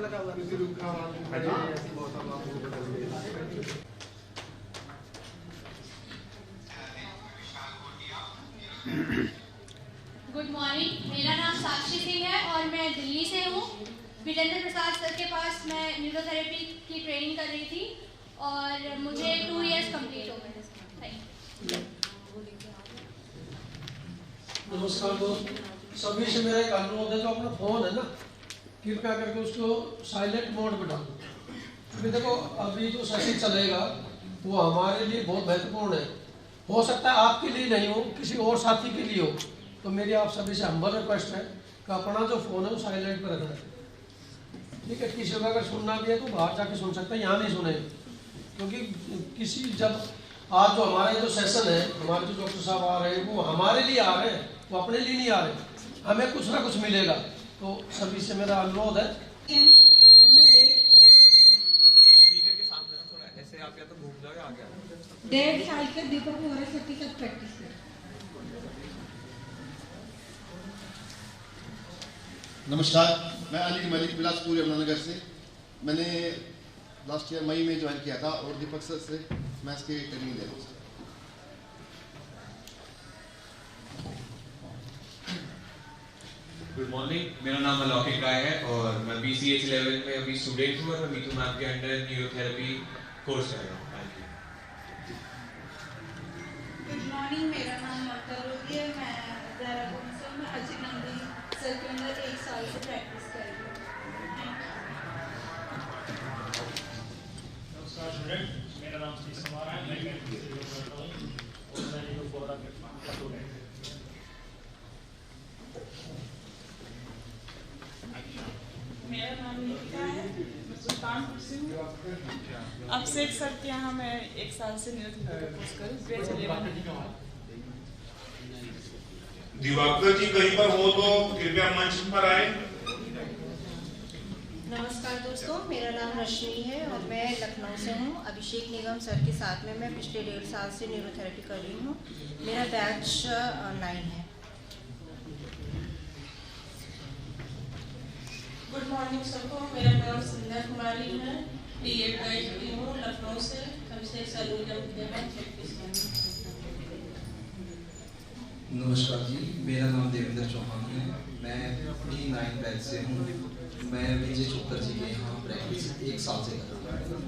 Good morning, मेरा नाम साक्षी सिंह है और मैं दिल्ली से हूँ। विजेंद्र प्रसाद सर के पास मैं न्यूरोथेरेपी की ट्रेनिंग कर रही थी और मुझे 2 इयर्स कंप्लीट हो गए। Thank you. नमस्कार दोस्त, सभी से मेरा एक अनुरोध है, जो अपना फ़ोन है ना, कृपया करके उसको साइलेंट मोड पे डालो। अभी देखो, अभी जो सेशन चलेगा वो हमारे लिए बहुत महत्वपूर्ण है। हो सकता है आपके लिए नहीं हो, किसी और साथी के लिए हो, तो मेरी आप सभी से हम्बल रिक्वेस्ट है कि अपना जो फ़ोन है वो साइलेंट पर रखना है। ठीक है, किसी को अगर सुनना भी है तो बाहर जाके सुन सकते हैं, यहाँ नहीं सुने, क्योंकि किसी जब आज जो हमारे जो सेशन है, हमारे जो डॉक्टर साहब आ रहे हैं वो हमारे लिए आ रहे हैं, वो अपने लिए नहीं आ रहे, हमें कुछ ना कुछ मिलेगा। तो सभी से मेरा अनुरोध है। स्पीकर के सामने ना थोड़ा ऐसे आप या तो घूम जाओ या आगे आ जाओ। 1.5 साल के दीपक वगैरह सबके साथ प्रैक्टिस है। नमस्कार, मैं अली मलिक बिलासपुर यमुनानगर से। मैंने लास्ट ईयर मई में ज्वाइन किया था और दीपक सर से मैं इसकी ट्रेनिंग ले रहा हूँ। गुड मॉर्निंग, मेरा नाम अलौकिक राय है और मैं BCH लेवल में अभी स्टूडेंट हूँ और मैं मीतू मैम के अंडर न्यूरोथेरेपी कोर्स कर रहा हूँ। Thank you. गुड मॉर्निंग, मेरा नाम ममता रोगी है। मैं देहरादून से हूँ। मैं अजय नंदी सर के अंदर 1 साल से प्रैक्टिस कर रही हूँ। नमस्कार स्टूडेंट, मेरा नाम श्री कुमार है। मैं कैंपस से योग करता हूँ और मैं योग बोरा के स्टूडेंट हूँ। मेरा नाम निकिता है, मैं सुल्तानपुर से हूँ। अब सेठ सर के यहाँ मैं 1 साल से न्यूरोथेरेपी कोर्स कर रही हूँ। दिवाकर जी कहीं पर हो तो कृपया मंच पर आए। नमस्कार दोस्तों, मेरा नाम रश्मि है और मैं लखनऊ से हूँ। अभिषेक निगम सर के साथ में मैं पिछले 1.5 साल से न्यूरोथेरेपी कर रही हूँ। मेरा बैच 9 है। गुड मॉर्निंग सबको, मेरा नाम संध्या कुमारी है। B.Ed कर चुकी हूँ लखनऊ से। हमसे सलूजा प्रैक्टिस करनी। नमस्कार जी, मेरा नाम देवेंद्र चौहान है। मैं D9 बैच से हूँ। मैं विजय चोकर जी के यहाँ प्रैक्टिस 1 साल से कर रहा हूँ।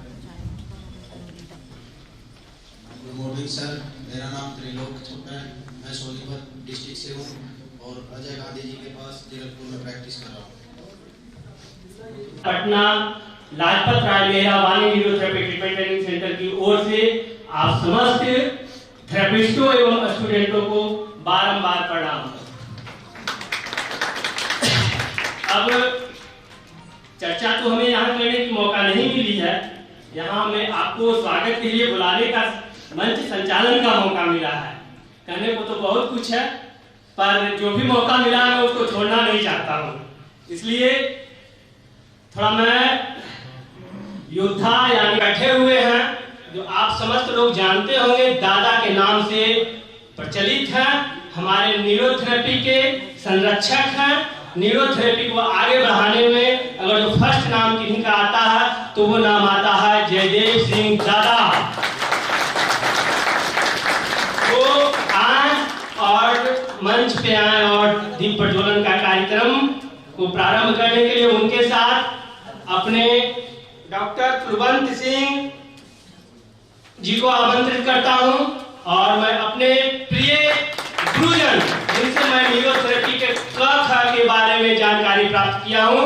गुड मॉर्निंग सर, मेरा नाम त्रिलोक चोकर है। मैं सोनीपत डिस्ट्रिक्ट से हूँ और अजय गांधी जी के पास जीरकपुर में प्रैक्टिस कर रहा हूँ। पटना लाजपत राय मेहरा वाणी न्यूरोथेरेपी ट्रीटमेंट ट्रेनिंग सेंटर की ओर से आप समस्त थेरेपिस्टों एवं स्टूडेंटों को बारंबार प्रणाम। अब चर्चा तो हमें यहाँ करने की मौका नहीं मिली है, यहाँ हमें आपको स्वागत के लिए बुलाने का मंच संचालन का मौका मिला है। कहने को तो बहुत कुछ है, पर जो भी मौका मिला है उसको छोड़ना नहीं चाहता हूँ। इसलिए थोड़ा मैं योद्धा यानी बैठे हुए हैं, जो आप समस्त लोग जानते होंगे, दादा के नाम से प्रचलित हैं, हमारे न्यूरोथेरेपी के संरक्षक हैं। न्यूरोथेरेपी को आगे बढ़ाने में अगर जो फर्स्ट नाम किन्हीं का आता है तो वो नाम आता है जयदेव सिंह दादा। वो आज और मंच पे आए और दीप प्रज्वलन का कार्यक्रम को प्रारंभ करने के लिए उनके साथ अपने डॉक्टर कुलवंत सिंह जी को आमंत्रित करता हूं और मैं अपने प्रिय गुरुजन जिनसे मैं न्यूरोथेरेपी के के बारे में जानकारी प्राप्त किया हूं।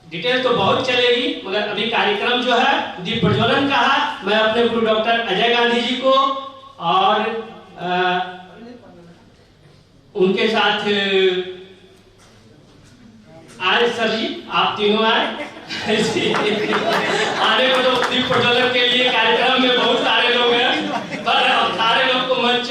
डिटेल तो बहुत चलेगी, मगर अभी कार्यक्रम जो है दीप प्रज्वलन का है। मैं अपने गुरु डॉक्टर अजय गांधी जी को और उनके साथ आए सर जी, आप तीनों आए आने को तो दीप प्रज्वलन के लिए कार्यक्रम में बहुत सारे लोग हैं, पर सारे लोग को मंच।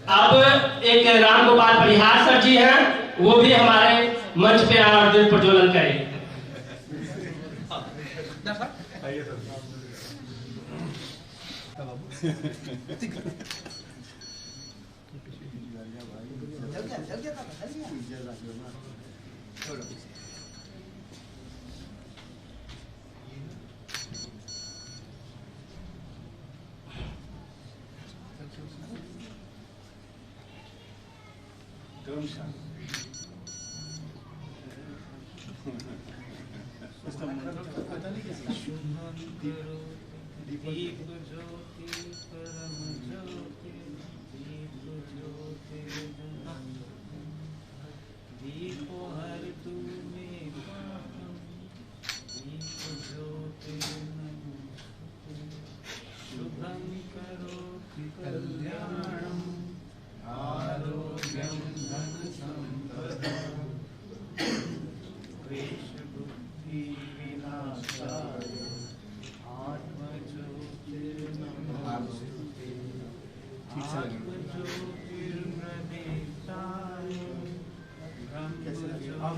अब एक राम गोपाल परिहार सर जी हैं, वो भी हमारे मंच पे आए और दीप प्रज्वलन करें।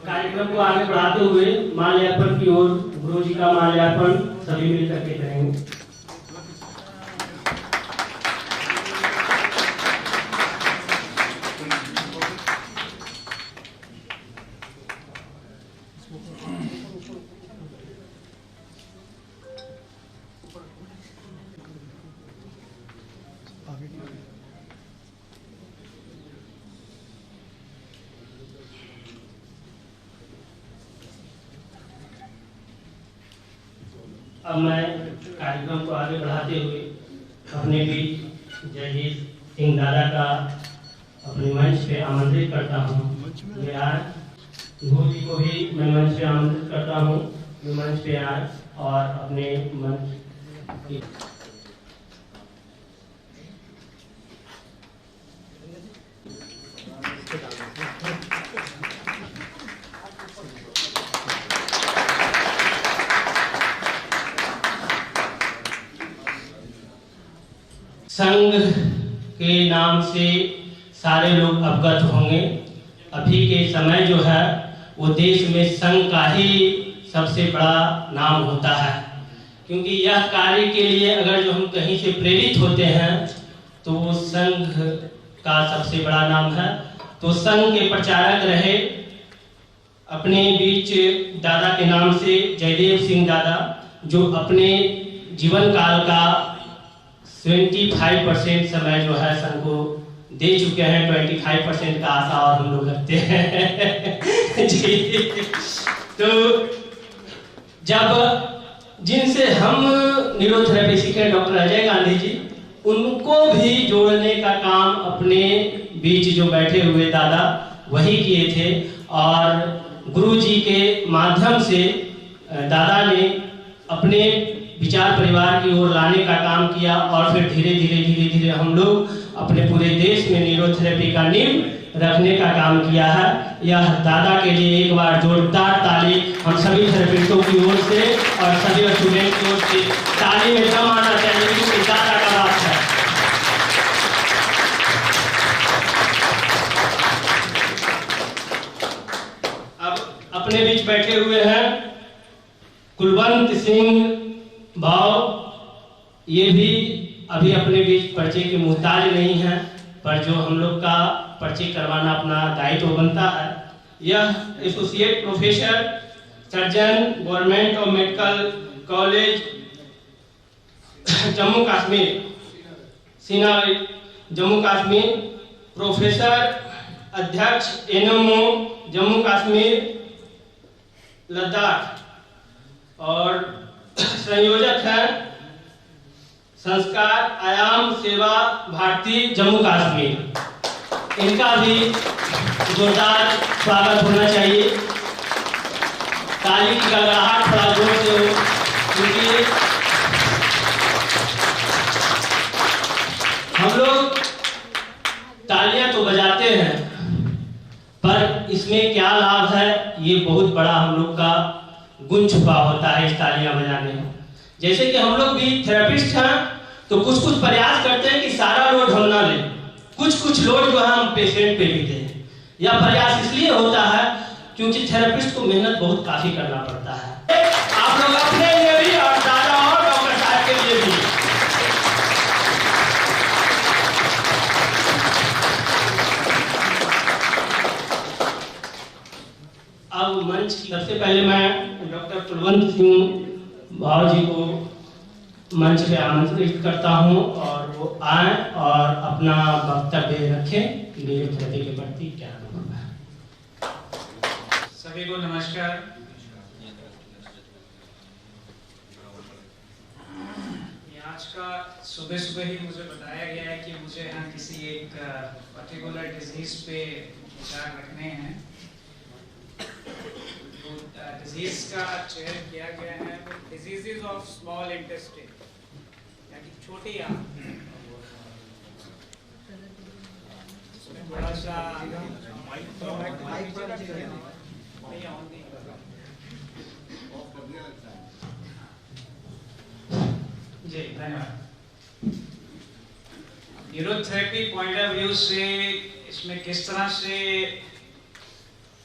कार्यक्रम को आगे बढ़ाते हुए माल्यार्पण की ओर गुरु जी का माल्यार्पण सभी मिलकर के करेंगे। अब मैं कार्यक्रम को आगे बढ़ाते हुए अपने बीच जगदीश सिंह दादा का अपने मंच पे आमंत्रित करता हूँ। गुरु जी को भी मैं मंच पे आमंत्रित करता हूँ, मंच पे आए और अपने मंच संघ के नाम से सारे लोग अवगत होंगे। अभी के समय जो है वो देश में संघ का ही सबसे बड़ा नाम होता है, क्योंकि यह कार्य के लिए अगर जो हम कहीं से प्रेरित होते हैं तो वो संघ का सबसे बड़ा नाम है। तो संघ के प्रचारक रहे अपने बीच दादा के नाम से जयदेव सिंह दादा, जो अपने जीवन काल का 25% समय जो है संघ को दे चुके हैं। 25% का आशा और हम लोग रखते हैं जी। तो जब जिनसे हम न्यूरोथेरेपी सीखे डॉक्टर अजय गांधी जी, उनको भी जोड़ने का काम अपने बीच जो बैठे हुए दादा वही किए थे, और गुरु जी के माध्यम से दादा ने अपने विचार परिवार की ओर लाने का काम किया, और फिर धीरे धीरे हम लोग अपने पूरे देश में न्यूरोथेरेपी का नींव रखने का काम किया है। यह दादा के लिए एक बार जोरदार ताली हम सभी थेरेपिस्टों की ओर से और सभी स्टूडेंट की ओर से ताली में दम आना चाहिए, क्योंकि दादा का बात है। अब अपने बीच बैठे हुए हैं कुलवंत सिंह भाव, ये भी अभी अपने बीच परिचय के मुहताज नहीं है, पर जो हम लोग का परिचय करवाना अपना दायित्व बनता है। यह associate professor surgeon government of medical college Jammu Kashmir scenery Jammu Kashmir, professor अध्यक्ष एनएमओ जम्मू कश्मीर लद्दाख, और संयोजक है संस्कार आयाम सेवा भारती जम्मू कश्मीर। इनका भी जोरदार स्वागत होना चाहिए। ताली की गड़गड़ाहट थोड़ा जोर से हो, क्योंकि हम लोग तालियां तो बजाते हैं, पर इसमें क्या लाभ है ये बहुत बड़ा हम लोग का गुण छुपा होता है इस तालियां बजाने में। जैसे कि हम लोग भी थेरेपिस्ट हैं, तो कुछ प्रयास करते हैं कि सारा लोड हम ना लें, कुछ लोड जो है हम पेशेंट पे भी दें। यह प्रयास इसलिए होता है क्योंकि थेरेपिस्ट को मेहनत बहुत काफी करना पड़ता है, आप लोग अपने लिए भी और दादा और डॉक्टर साहब के लिए भी। अब मंच सबसे पहले मैं डॉक्टर कुलवंत सिंह भाव जी को मंच पे आमंत्रित करता हूं, और वो आए और अपना वक्तव्य रखें। न्यूरोथेरेपी के प्रति क्या अनुभव है? सभी को नमस्कार। आज का सुबह सुबह ही मुझे बताया गया है कि मुझे यहाँ किसी एक पर्टिकुलर डिजीज पे विचार रखने हैं। तो डिजीज का चयन किया गया है डिजीजेस ऑफ स्मॉल इंटेस्टाइन, यानी छोटी आंत। थोड़ा सा जी धन्यवाद। न्यूरोथेरेपी पॉइंट ऑफ व्यू से इसमें किस तरह से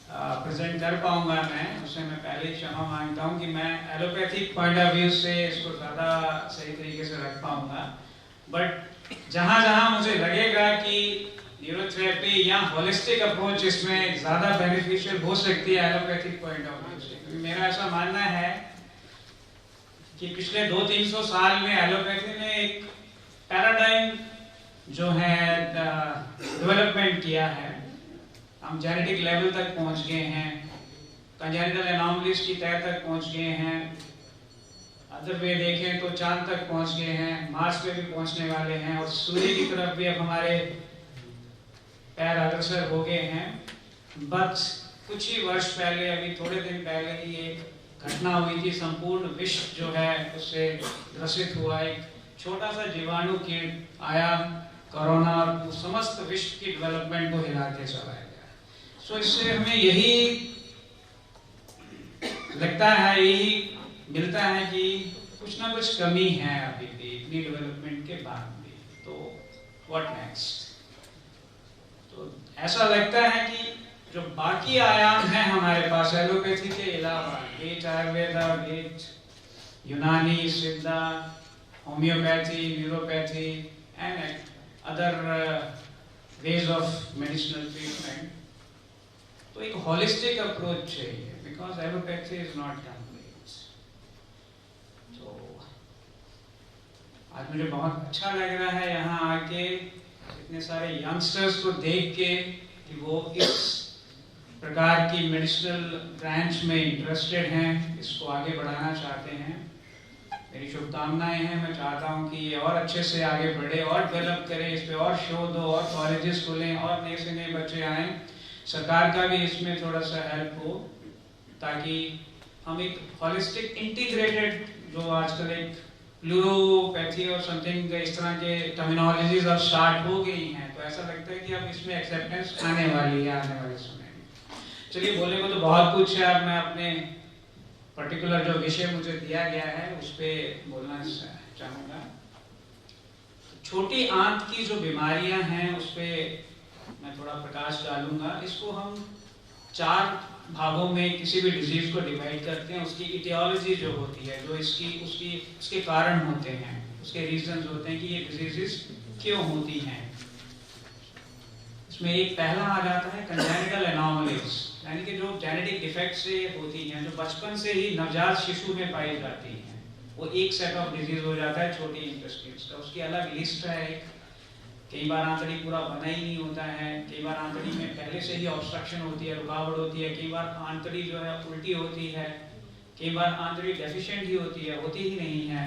प्रेजेंट कर पाऊंगा मैं, उससे मैं पहले ही क्षमा मांगता हूं कि मैं एलोपैथिक पॉइंट ऑफ व्यू से इसको ज़्यादा सही तरीके से रख पाऊंगा। बट जहां जहां मुझे लगेगा कि न्यूरोथेरेपी या होलिस्टिक अप्रोच इसमें ज़्यादा बेनिफिशियल हो सकती है एलोपैथिक पॉइंट ऑफ व्यू से, क्योंकि मेरा ऐसा मानना है कि पिछले 200-300 साल में एलोपैथी ने एक पैराडाइम जो है डेवलपमेंट किया है। हम जेनेटिक लेवल तक पहुंच गए हैं, कंजेनिटल एनॉमलीज की तह तक पहुंच गए हैं, अदर वे देखें तो चांद तक पहुंच गए हैं, मार्स पे भी पहुंचने वाले हैं और सूर्य की तरफ भी अब हमारे पैर अग्रसर हो गए हैं। बस कुछ ही वर्ष पहले, अभी थोड़े दिन पहले ही एक घटना हुई थी, संपूर्ण विश्व जो है उससे ग्रसित हुआ। एक छोटा सा जीवाणु कीट आया, कोरोना, और समस्त विश्व की डेवलपमेंट को हिला के चला गया। सो इससे हमें यही लगता है, यही मिलता है कि कुछ ना कुछ कमी है अभी भी इतनी डेवलपमेंट के बाद भी। तो व्हाट नेक्स्ट? तो ऐसा लगता है कि जो बाकी आयाम हैं हमारे पास एलोपैथी के अलावा, बीट आयुर्वेदा, बीट यूनानी, सिद्धा, homeopathy, neuropathy and other ways of medicinal treatment, तो एक होलिस्टिक अप्रोच चाहिए, because allopathy is not complete. तो आज मुझे बहुत अच्छा लग रहा है यहाँ आके इतने सारे यंगस्टर्स को देख के कि वो इस प्रकार की मेडिसिनल ब्रांच में इंटरेस्टेड हैं, इसको आगे बढ़ाना चाहते हैं। मेरी शुभकामनाएं हैं। मैं चाहता हूं कि ये और अच्छे से आगे बढ़े और डेवलप करे, इस पे और शो दो और कॉलेजेस खुलें और नए से नए बच्चे आएँ। सरकार का भी इसमें थोड़ा सा हेल्प हो, ताकि हम एक हॉलिस्टिक इंटीग्रेटेड, जो आजकल एक प्लूरोपैथी और समथिंग इस तरह के टर्मिनोलॉजीज अब स्टार्ट हो गई हैं, तो ऐसा लगता है कि अब इसमें एक्सेप्टेंस आने वाली है आने वाले समय। चलिए, बोलने को तो बहुत कुछ है, अब मैं अपने पर्टिकुलर जो विषय मुझे दिया गया है उस पे बोलना चाहूँगा। छोटी आंत की जो बीमारियां हैं उस पे मैं थोड़ा प्रकाश डालूंगा। इसको हम 4 भागों में किसी भी डिजीज को डिवाइड करते हैं। उसकी इटियोलॉजी जो होती है, जो उसके कारण होते हैं, उसके रीजंस होते हैं कि ये डिजीजेस क्यों होती हैं। इसमें एक पहला आ जाता है कंजेनिटल एनॉमलीज, यानी कि जो जेनेटिक डिफेक्ट से होती हैं, जो बचपन से ही नवजात शिशु में पाई जाती हैं। वो एक सेट ऑफ डिजीज हो जाता है छोटी इंटेस्टाइन्स का। उसकी अलग लिस्ट है। कई बार आंतड़ी पूरा बना ही नहीं होता है, कई बार आंतड़ी में पहले से ही ऑब्स्ट्रक्शन होती है, रुकावट होती है, कई बार आंतड़ी जो है उल्टी होती है, कई बार आंतड़ी डेफिशिएंट ही होती है, होती ही नहीं है।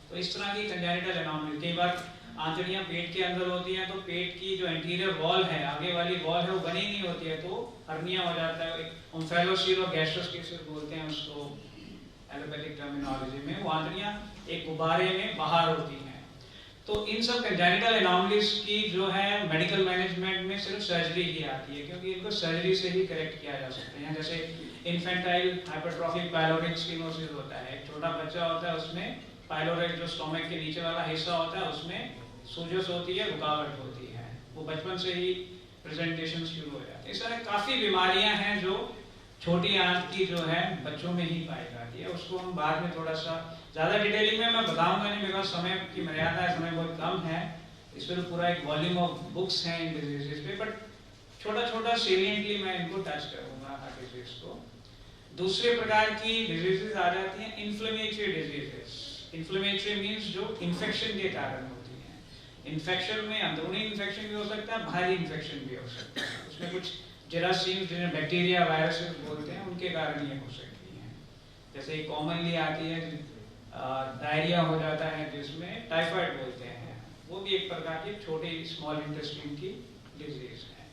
तो इस तरह की कंजेनिटल एनॉमली। कई बार आंतड़ियां पेट के अंदर होती हैं, तो पेट की जो एंटीरियर वॉल है, आगे वाली वॉल है, वो बनी नहीं होती है, तो हर्निया हो जाता है। ओम्फेलोसील और गैस्ट्रोस्किसिस बोलते हैं उसको एलोपैथिक टर्मिनोलॉजी में। वो आंतड़ियां एक गुब्बारे में बाहर होती हैं। तो इन सब कंजेनिटल एनॉमलीज की जो है मेडिकल मैनेजमेंट में सिर्फ सर्जरी ही आती है, क्योंकि इनको सर्जरी से ही करेक्ट किया जा सकते हैं। जैसे इन्फेंटाइल हाइपरट्रॉफिक पाइलोरिक स्टेनोसिस होता है, एक छोटा बच्चा होता है, उसमें पाइलोरिक जो स्टोमक के नीचे वाला हिस्सा होता है उसमें सोजस होती है, रुकावट होती है, वो बचपन से ही प्रेजेंटेशन शुरू हो जाती है। इस तरह काफ़ी बीमारियां हैं जो छोटी आंत की जो है बच्चों में ही पाई जाती है। उसको हम बाद में थोड़ा सा ज़्यादा डिटेलिंग में मैं बताऊंगा नहीं, बिकॉज समय की मर्यादा है, समय बहुत कम है। इस पर पूरा एक वॉल्यूम ऑफ बुक्स हैं इन डिजीजेस पे, बट छोटा छोटा सेलिएंटली मैं इनको टच करूंगा हर डिजीज को। दूसरे प्रकार की डिजीजेस आ जाती हैं इन्फ्लेमेटरी डिजीजेस। इन्फ्लेमेटरी मीन्स जो इन्फेक्शन के कारण होती हैं। इन्फेक्शन में अंदरूनी इन्फेक्शन भी हो सकता है, बाहरी इन्फेक्शन भी हो सकता है। उसमें कुछ जेरासीम जिन्हें बैक्टीरिया वायरसेस बोलते हैं उनके कारण ये हो सकती हैं। जैसे कॉमनली आती है डायरिया हो जाता है जिसमें टाइफाइड बोलते हैं, वो भी एक प्रकार की छोटी स्मॉल इंटेस्टाइन की डिजीज है।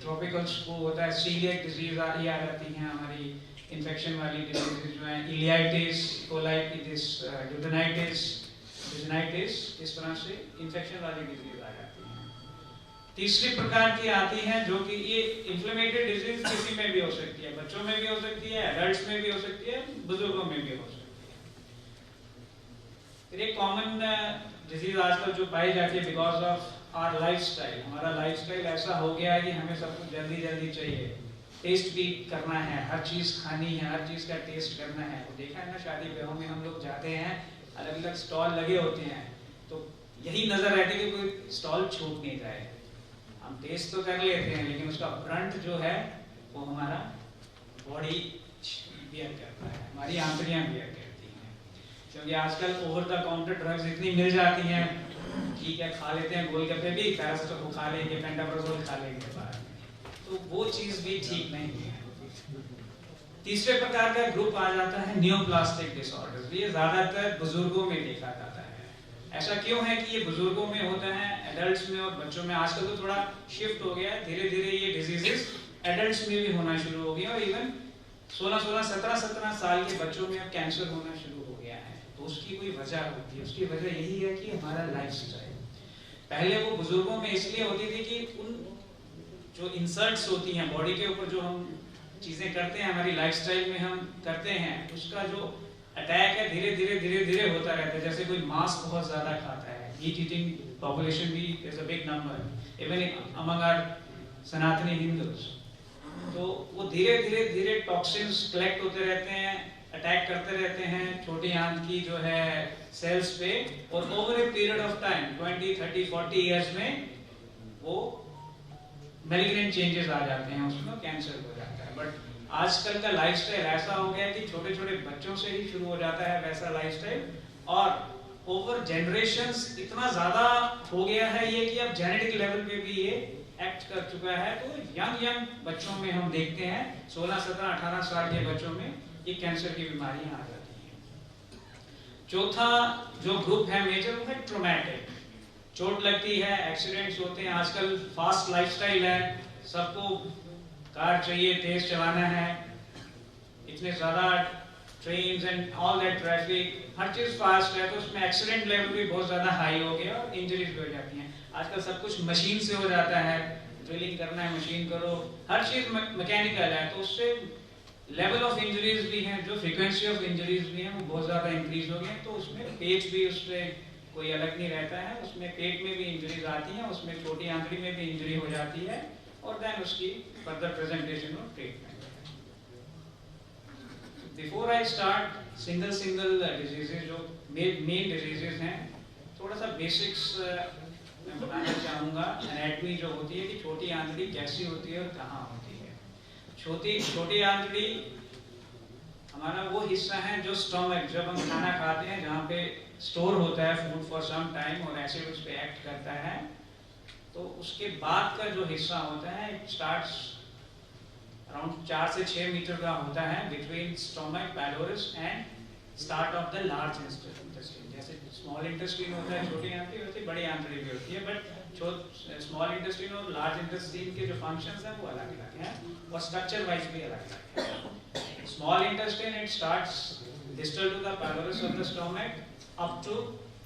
ट्रॉपिकल वो होता है सीलिएक डिजीज आ जाती हैं हमारी इन्फेक्शन वाली डिजीज जो है, इलियाइटिस, कोलाइटिस, यूडेनाइटिस, इस तरह से इन्फेक्शन वाली डिजीज आ जाती हैं। तीसरी प्रकार की आती हैं जो कि ये इन्फ्लेमेटरी डिजीज किसी में भी हो सकती है, बच्चों में भी हो सकती है, एडल्ट्स में भी हो सकती है, बुजुर्गों में भी हो सकती है। फिर एक कॉमन डिजीज आजकल जो पाई जाती है बिकॉज ऑफ आवर लाइफस्टाइल, हमारा लाइफस्टाइल ऐसा हो गया है कि हमें सब कुछ जल्दी जल्दी चाहिए, टेस्ट भी करना है, हर चीज़ खानी है, हर चीज़ का टेस्ट करना है। वो देखा है ना शादी ब्याहों में हम लोग जाते हैं, अलग अलग स्टॉल लगे होते हैं, तो यही नजर रहती है कि कोई स्टॉल छूट नहीं जाए। हम टेस्ट तो कर लेते हैं लेकिन उसका फ्रंट जो है वो हमारा बॉडी बियर करता है, हमारी आंतड़ियां बियर करती हैं। क्योंकि आजकल ओवर द काउंटर ड्रग्स इतनी मिल जाती हैं, ठीक है खा लेते हैं गोलगप्पे भी, पैरासिटामोल खा लेंगे, पेंटाप्रोजोल खा लेंगे बाद में, तो वो चीज भी ठीक नहीं है। तीसरे प्रकार का ग्रुप आ जाता है नियोप्लास्टिक डिसऑर्डर्स। ये ज्यादातर बुजुर्गों में देखा जाता है। ऐसा क्यों है कि ये बुजुर्गों में होता है, एडल्ट्स में और बच्चों में आजकल तो थोड़ा शिफ्ट हो गया है, धीरे धीरे ये डिजीजेस एडल्ट्स में भी होना शुरू हो गया और इवन 17 साल के बच्चों में अब कैंसर होना शुरू हो गया है। तो उसकी कोई वजह होती है, उसकी वजह यही है कि हमारा लाइफस्टाइल। पहले वो बुजुर्गों में इसलिए होती थी कि उन जो इंसर्ट्स होती हैं बॉडी के ऊपर, जो हम चीजें करते हैं हमारी लाइफस्टाइल में हम करते हैं, उसका जो अटैक है धीरे धीरे होता रहता है। जैसे कोई मांस बहुत ज्यादा खाता है, मीट ईटिंग पॉपुलेशन भी is a big number even among our Sanatani Hindus. तो वो धीरे टॉक्सिन्स कलेक्ट होते रहते हैं, अटैक करते रहते हैं छोटी आंत की जो है सेल्स पे, और over a period of time 20, 30, 40 years में वो मैलिग्नेंट चेंजेस आ जाते हैं, उसमें कैंसर हो जाता है। बट आजकल का लाइफस्टाइल ऐसा हो गया कि छोटे छोटे बच्चों से ही शुरू हो जाता है वैसा लाइफस्टाइल, और ओवर जनरेशंस इतना ज्यादा हो गया है ये कि अब जेनेटिक लेवल पे भी ये एक्ट कर चुका है। तो यंग बच्चों में हम देखते हैं 16, 17, 18 साल के बच्चों में ये कैंसर की बीमारियां आ जाती हैं। चौथा जो ग्रुप है मेजर वो है ट्रॉमेटिक। चोट लगती है, एक्सीडेंट्स होते हैं, आजकल फास्ट लाइफस्टाइल है, सबको कार चाहिए, तेज चलाना है, इतने ज्यादा trains and all that traffic, हर चीज फास्ट है, तो उसमें एक्सीडेंट लेवल भी बहुत ज्यादा हाई हो गया और इंजरीज भी हो जाती हैं। आजकल सब कुछ मशीन से हो जाता है, ड्रिलिंग करना है मशीन करो, हर चीज मैकेनिकल है, तो उससे लेवल ऑफ इंजरीज भी हैं, जो फ्रीक्वेंसी ऑफ इंजरीज भी हैं वो बहुत ज्यादा इंक्रीज हो गए। तो उसमें पेट भी उससे कोई अलग नहीं रहता है, उसमें पेट में भी इंजरीज आती हैं, उसमें छोटी आंतड़ी में भी इंजरी हो जाती है, और देन उसकी फर्दर प्रेजेंटेशन और treatment. Before I start single diseases जो मेन डिजीजेज हैं, थोड़ा सा बेसिक्स मैं बताना चाहूँगा। एनाटॉमी जो होती है कि छोटी आंतड़ी कैसी होती है और कहाँ होती है। छोटी आंतड़ी हमारा वो हिस्सा है जो स्टमक, जब हम खाना खाते हैं जहाँ पे स्टोर होता है फूड फॉर सम टाइम और एसिड उस पे एक्ट करता है, तो उसके बाद का जो हिस्सा होता है इट स्टार्ट्स अराउंड 4 से 6 मीटर का होता है between stomach, pylorus and start of the large intestine. जैसे स्मॉल इंटेस्टाइन होता है छोटी आंतड़ी, वैसे बड़ी आंतड़ी भी होती है, बट स्मॉल इंटेस्टाइन और लार्ज इंटेस्टाइन के जो फंक्शंस हैं वो अलग अलग हैं और स्ट्रक्चर वाइज भी अलग अलग है। Small intestine it starts distal to the pylorus of the stomach up to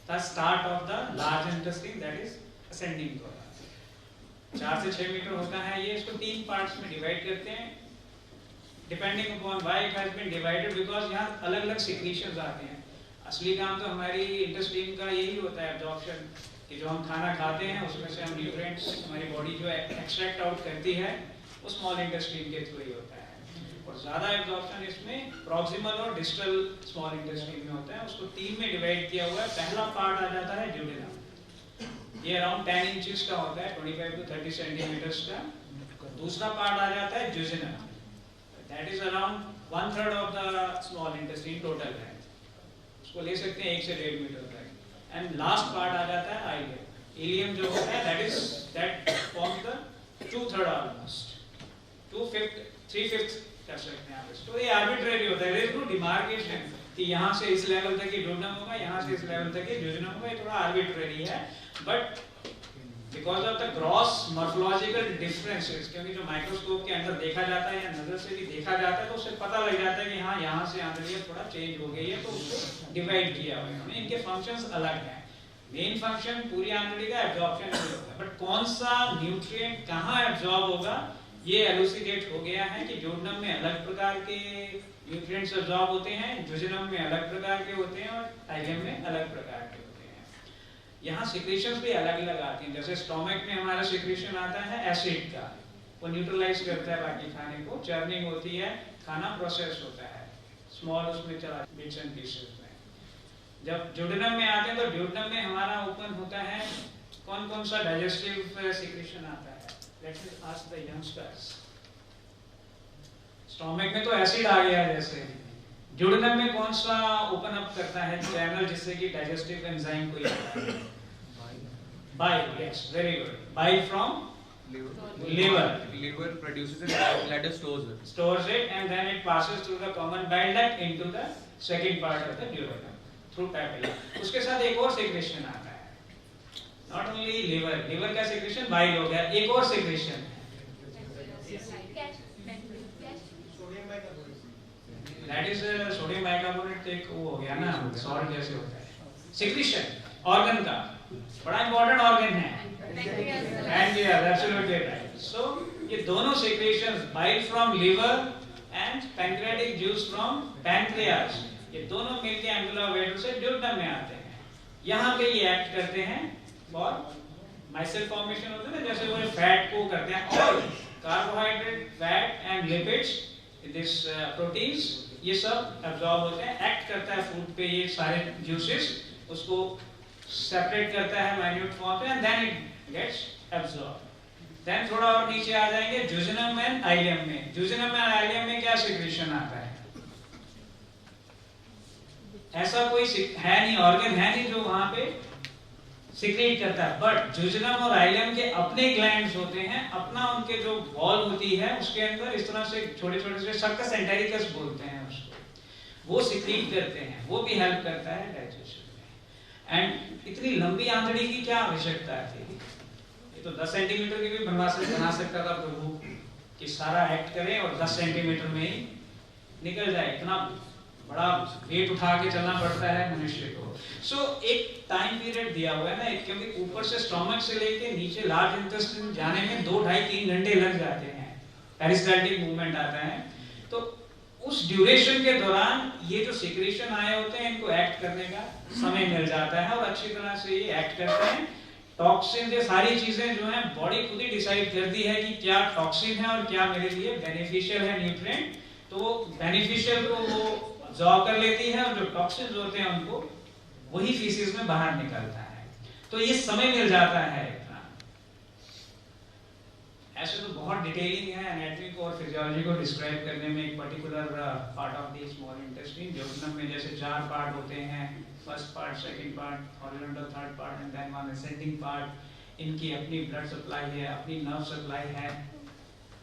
the start of the large intestine, that is ascending to 4 से 6 मीटर होता है ये। इसको 3 पार्ट्स में डिवाइड करते हैं depending upon why it has been divided, because यहाँ अलग अलग सिक्रीशंस आते हैं। असली काम तो हमारी इंटेस्टाइन का यही होता है एब्जॉर्प्शन, कि जो हम खाना खाते हैं उसमें से हम न्यूट्रिएंट्स हमारी बॉडी जो एक्सट्रैक्ट आउट करती है वो स्मॉल इंटेस्टाइन के थ्रू ही होता है। और ज़्यादा एब्जॉर्प्शन इसमें प्रॉक्सिमल और डिस्टल स्मॉल इंटेस्टाइन में होता है। उसको 3 में डिवाइड किया हुआ है। पहला पार्ट आ जाता है ड्यूडेनम, ये अराउंड 10 इंचेस का होता है, 25 to 30 सेंटीमीटर्स का। दूसरा पार्ट आ जाता है jejunum, that is around 1/3 of the small intestine total है, उसको ले सकते हैं 1 से 1.5 मीटर तक। एंड लास्ट पार्ट आ जाता है आइलेट, इलियम जो होता है that forms the 2/3 almost, 2/5, 3/5 कर सकते हैं आप इसको। तो ये आर्बिट्रेरी होता है, there is no demarcation कि यहाँ से इस लेवल तक ही ड्यूडेनम होगा, यहाँ से इस लेवल तक ही ड्यूडेनम होगा, ये थोड़ा आर्बिट्रेरी है। But because of the gross morphological differences, क्योंकि जो माइक्रोस्कोप के अंदर देखा जाता है या नजर से भी देखा जाता है, तो उससे पता लग जाता है कि हाँ यहाँ से आंतरिक थोड़ा चेंज हो गई है, तो उसको डिवाइड किया हुआ है। इनके फंक्शंस अलग हैं। मेन फंक्शन पूरी आंतरिक का एब्जॉर्प्शन होता है, बट कौन सा न्यूट्रिएंट कहाँ एब्जॉर्ब होगा ये एलुसिडेट हो गया है कि ड्यूडेनम में अलग प्रकार के न्यूट्रिएंट्स एब्जॉर्ब होते हैं, ड्यूडेनम में अलग प्रकार के होते हैं और आइलियम में अलग प्रकार के होते हैं। यहाँ सिक्रीशंस भी अलग अलग आती हैं। जैसे स्टोमक में हमारा सिक्रीशन आता है एसिड का, वो न्यूट्रलाइज करता है बाकी खाने को, चर्निंग होती है, खाना प्रोसेस होता है स्मॉल उसमें चला बिट्स एंड पीसेस में। जब ड्यूडेनम में आते हैं तो ड्यूडेनम में हमारा ओपन होता है, कौन कौन सा डाइजेस्टिव सिक्रीशन आता है? Let's ask the youngsters. Stomach में तो एसिड आ गया जैसे, ड्यूडेनम में कौन सा ओपन अप करता है चैनल जिससे कि डाइजेस्टिव एंजाइम को आता है? Bile, yes, very good. Bile from liver produces it, bladder stores it and then it passes through the common bile duct into the second part of the duodenum through papilla। उसके साथ एक और secretion आता है, not only liver का secretion bile हो गया, एक और secretion that is sodium bicarbonate, एक वो हो गया ना, सॉल्ट जैसे होता है। सेक्रेशन ऑर्गन का बड़ा इंपॉर्टेंट ऑर्गन है, पैनक्रियास, एब्सोल्युटली राइट। सो ये दोनों secretions, bile from liver and pancreatic juice from pancreas, ये दोनों मिलके एंगुलर वेट से ड्यूडेनम में आते हैं। यहाँ पे ये एक्ट करते हैं और माइसेल फॉर्मेशन होता है ना, जैसे वो फैट को करते हैं, oil, carbohydrate, fat and lipids, this proteins, ये सब एब्जॉर्ब होते हैं, एक्ट करता है फूड पे, ये सारे जूसेस उसको सेपरेट करता है माइन्यूट फॉर्म पे and then it gets absorb. Then थोड़ा और नीचे आ जाएंगे ड्यूडेनम एंड आइलियम में। ड्यूडेनम एंड आइलियम में क्या सिक्रीशन आता है? ऐसा कोई है नहीं, ऑर्गन है नहीं जो वहां पे सिक्रीट करता है, बट ड्यूडेनम और आइलियम के अपने ग्लैंड्स होते हैं, अपना उनके जो वॉल होती है उसके अंदर इस तरह से छोटे छोटे से सक्कस एंटेरिकस बोलते हैं उसको, वो सिक्रीट करते हैं, वो भी हेल्प करता है डाइजेशन में। एंड इतनी लंबी आंतड़ी की क्या आवश्यकता थी? ये तो 10 सेंटीमीटर की भी बना सकता था प्रभु कि सारा एक्ट करे और 10 सेंटीमीटर में ही निकल जाए, इतना बड़ा वेट उठा के चलना पड़ता है मनुष्य को। सो एक टाइम पीरियड दिया हुआ है ना, क्योंकि ऊपर से स्टोमक से लेके नीचे लार्ज इंटेस्टाइन जाने में 2, 2.5, 3 घंटे लग जाते हैं, पेरिस्टाल्टिक मूवमेंट आता है, तो उस ड्यूरेशन के दौरान ये जो सिक्रीशन आए होते हैं इनको एक्ट करने का समय मिल जाता है और अच्छी तरह से ये एक्ट करते हैं। टॉक्सिन, ये सारी चीजें जो हैं बॉडी खुद ही डिसाइड करती है कि क्या टॉक्सिन है और क्या मेरे लिए बेनिफिशियल है न्यूट्रिएंट, तो बेनिफिशियल को वो अब्सॉर्ब कर लेती है और जो टॉक्सिन्स होते हैं उनको वही फीसिस में बाहर निकलता है, तो ये समय मिल जाता है इतना। ऐसे तो बहुत डिटेलिंग है एनाटॉमी को और फिजियोलॉजी को डिस्क्राइब करने में, एक particular part of the small intestine, duodenum में जैसे 4 पार्ट होते हैं, first part, second part, horizontal third part and then one ascending part. इनकी अपनी ब्लड सप्लाई है, अपनी नर्व सप्लाई है,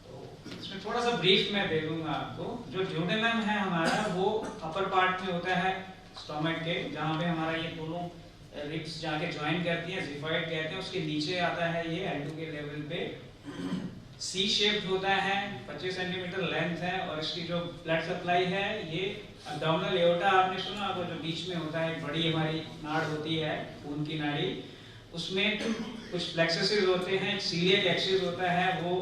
तो इसमें थोड़ा सा ब्रीफ मैं दे दूंगा आपको। जो ड्यूडेनम है हमारा वो अपर पार्ट में होता है स्टोमक के, जहाँ पे हमारा ये दोनों रिब्स जाके ज्वाइन करती हैं, जिफॉइड कहते हैं, उसके नीचे आता है ये L2 के लेवल पे, सी शेप्ड होता है, 25 सेंटीमीटर लेंथ है और इसकी जो ब्लड सप्लाई है ये एब्डोमिनल एओर्टा आपने सुना, वो जो बीच में होता है, बड़ी हमारी नाड़ होती है खून की नाड़ी, उसमें कुछ प्लेक्ससेस होते हैं, सीलियक एक्सिस होता है, वो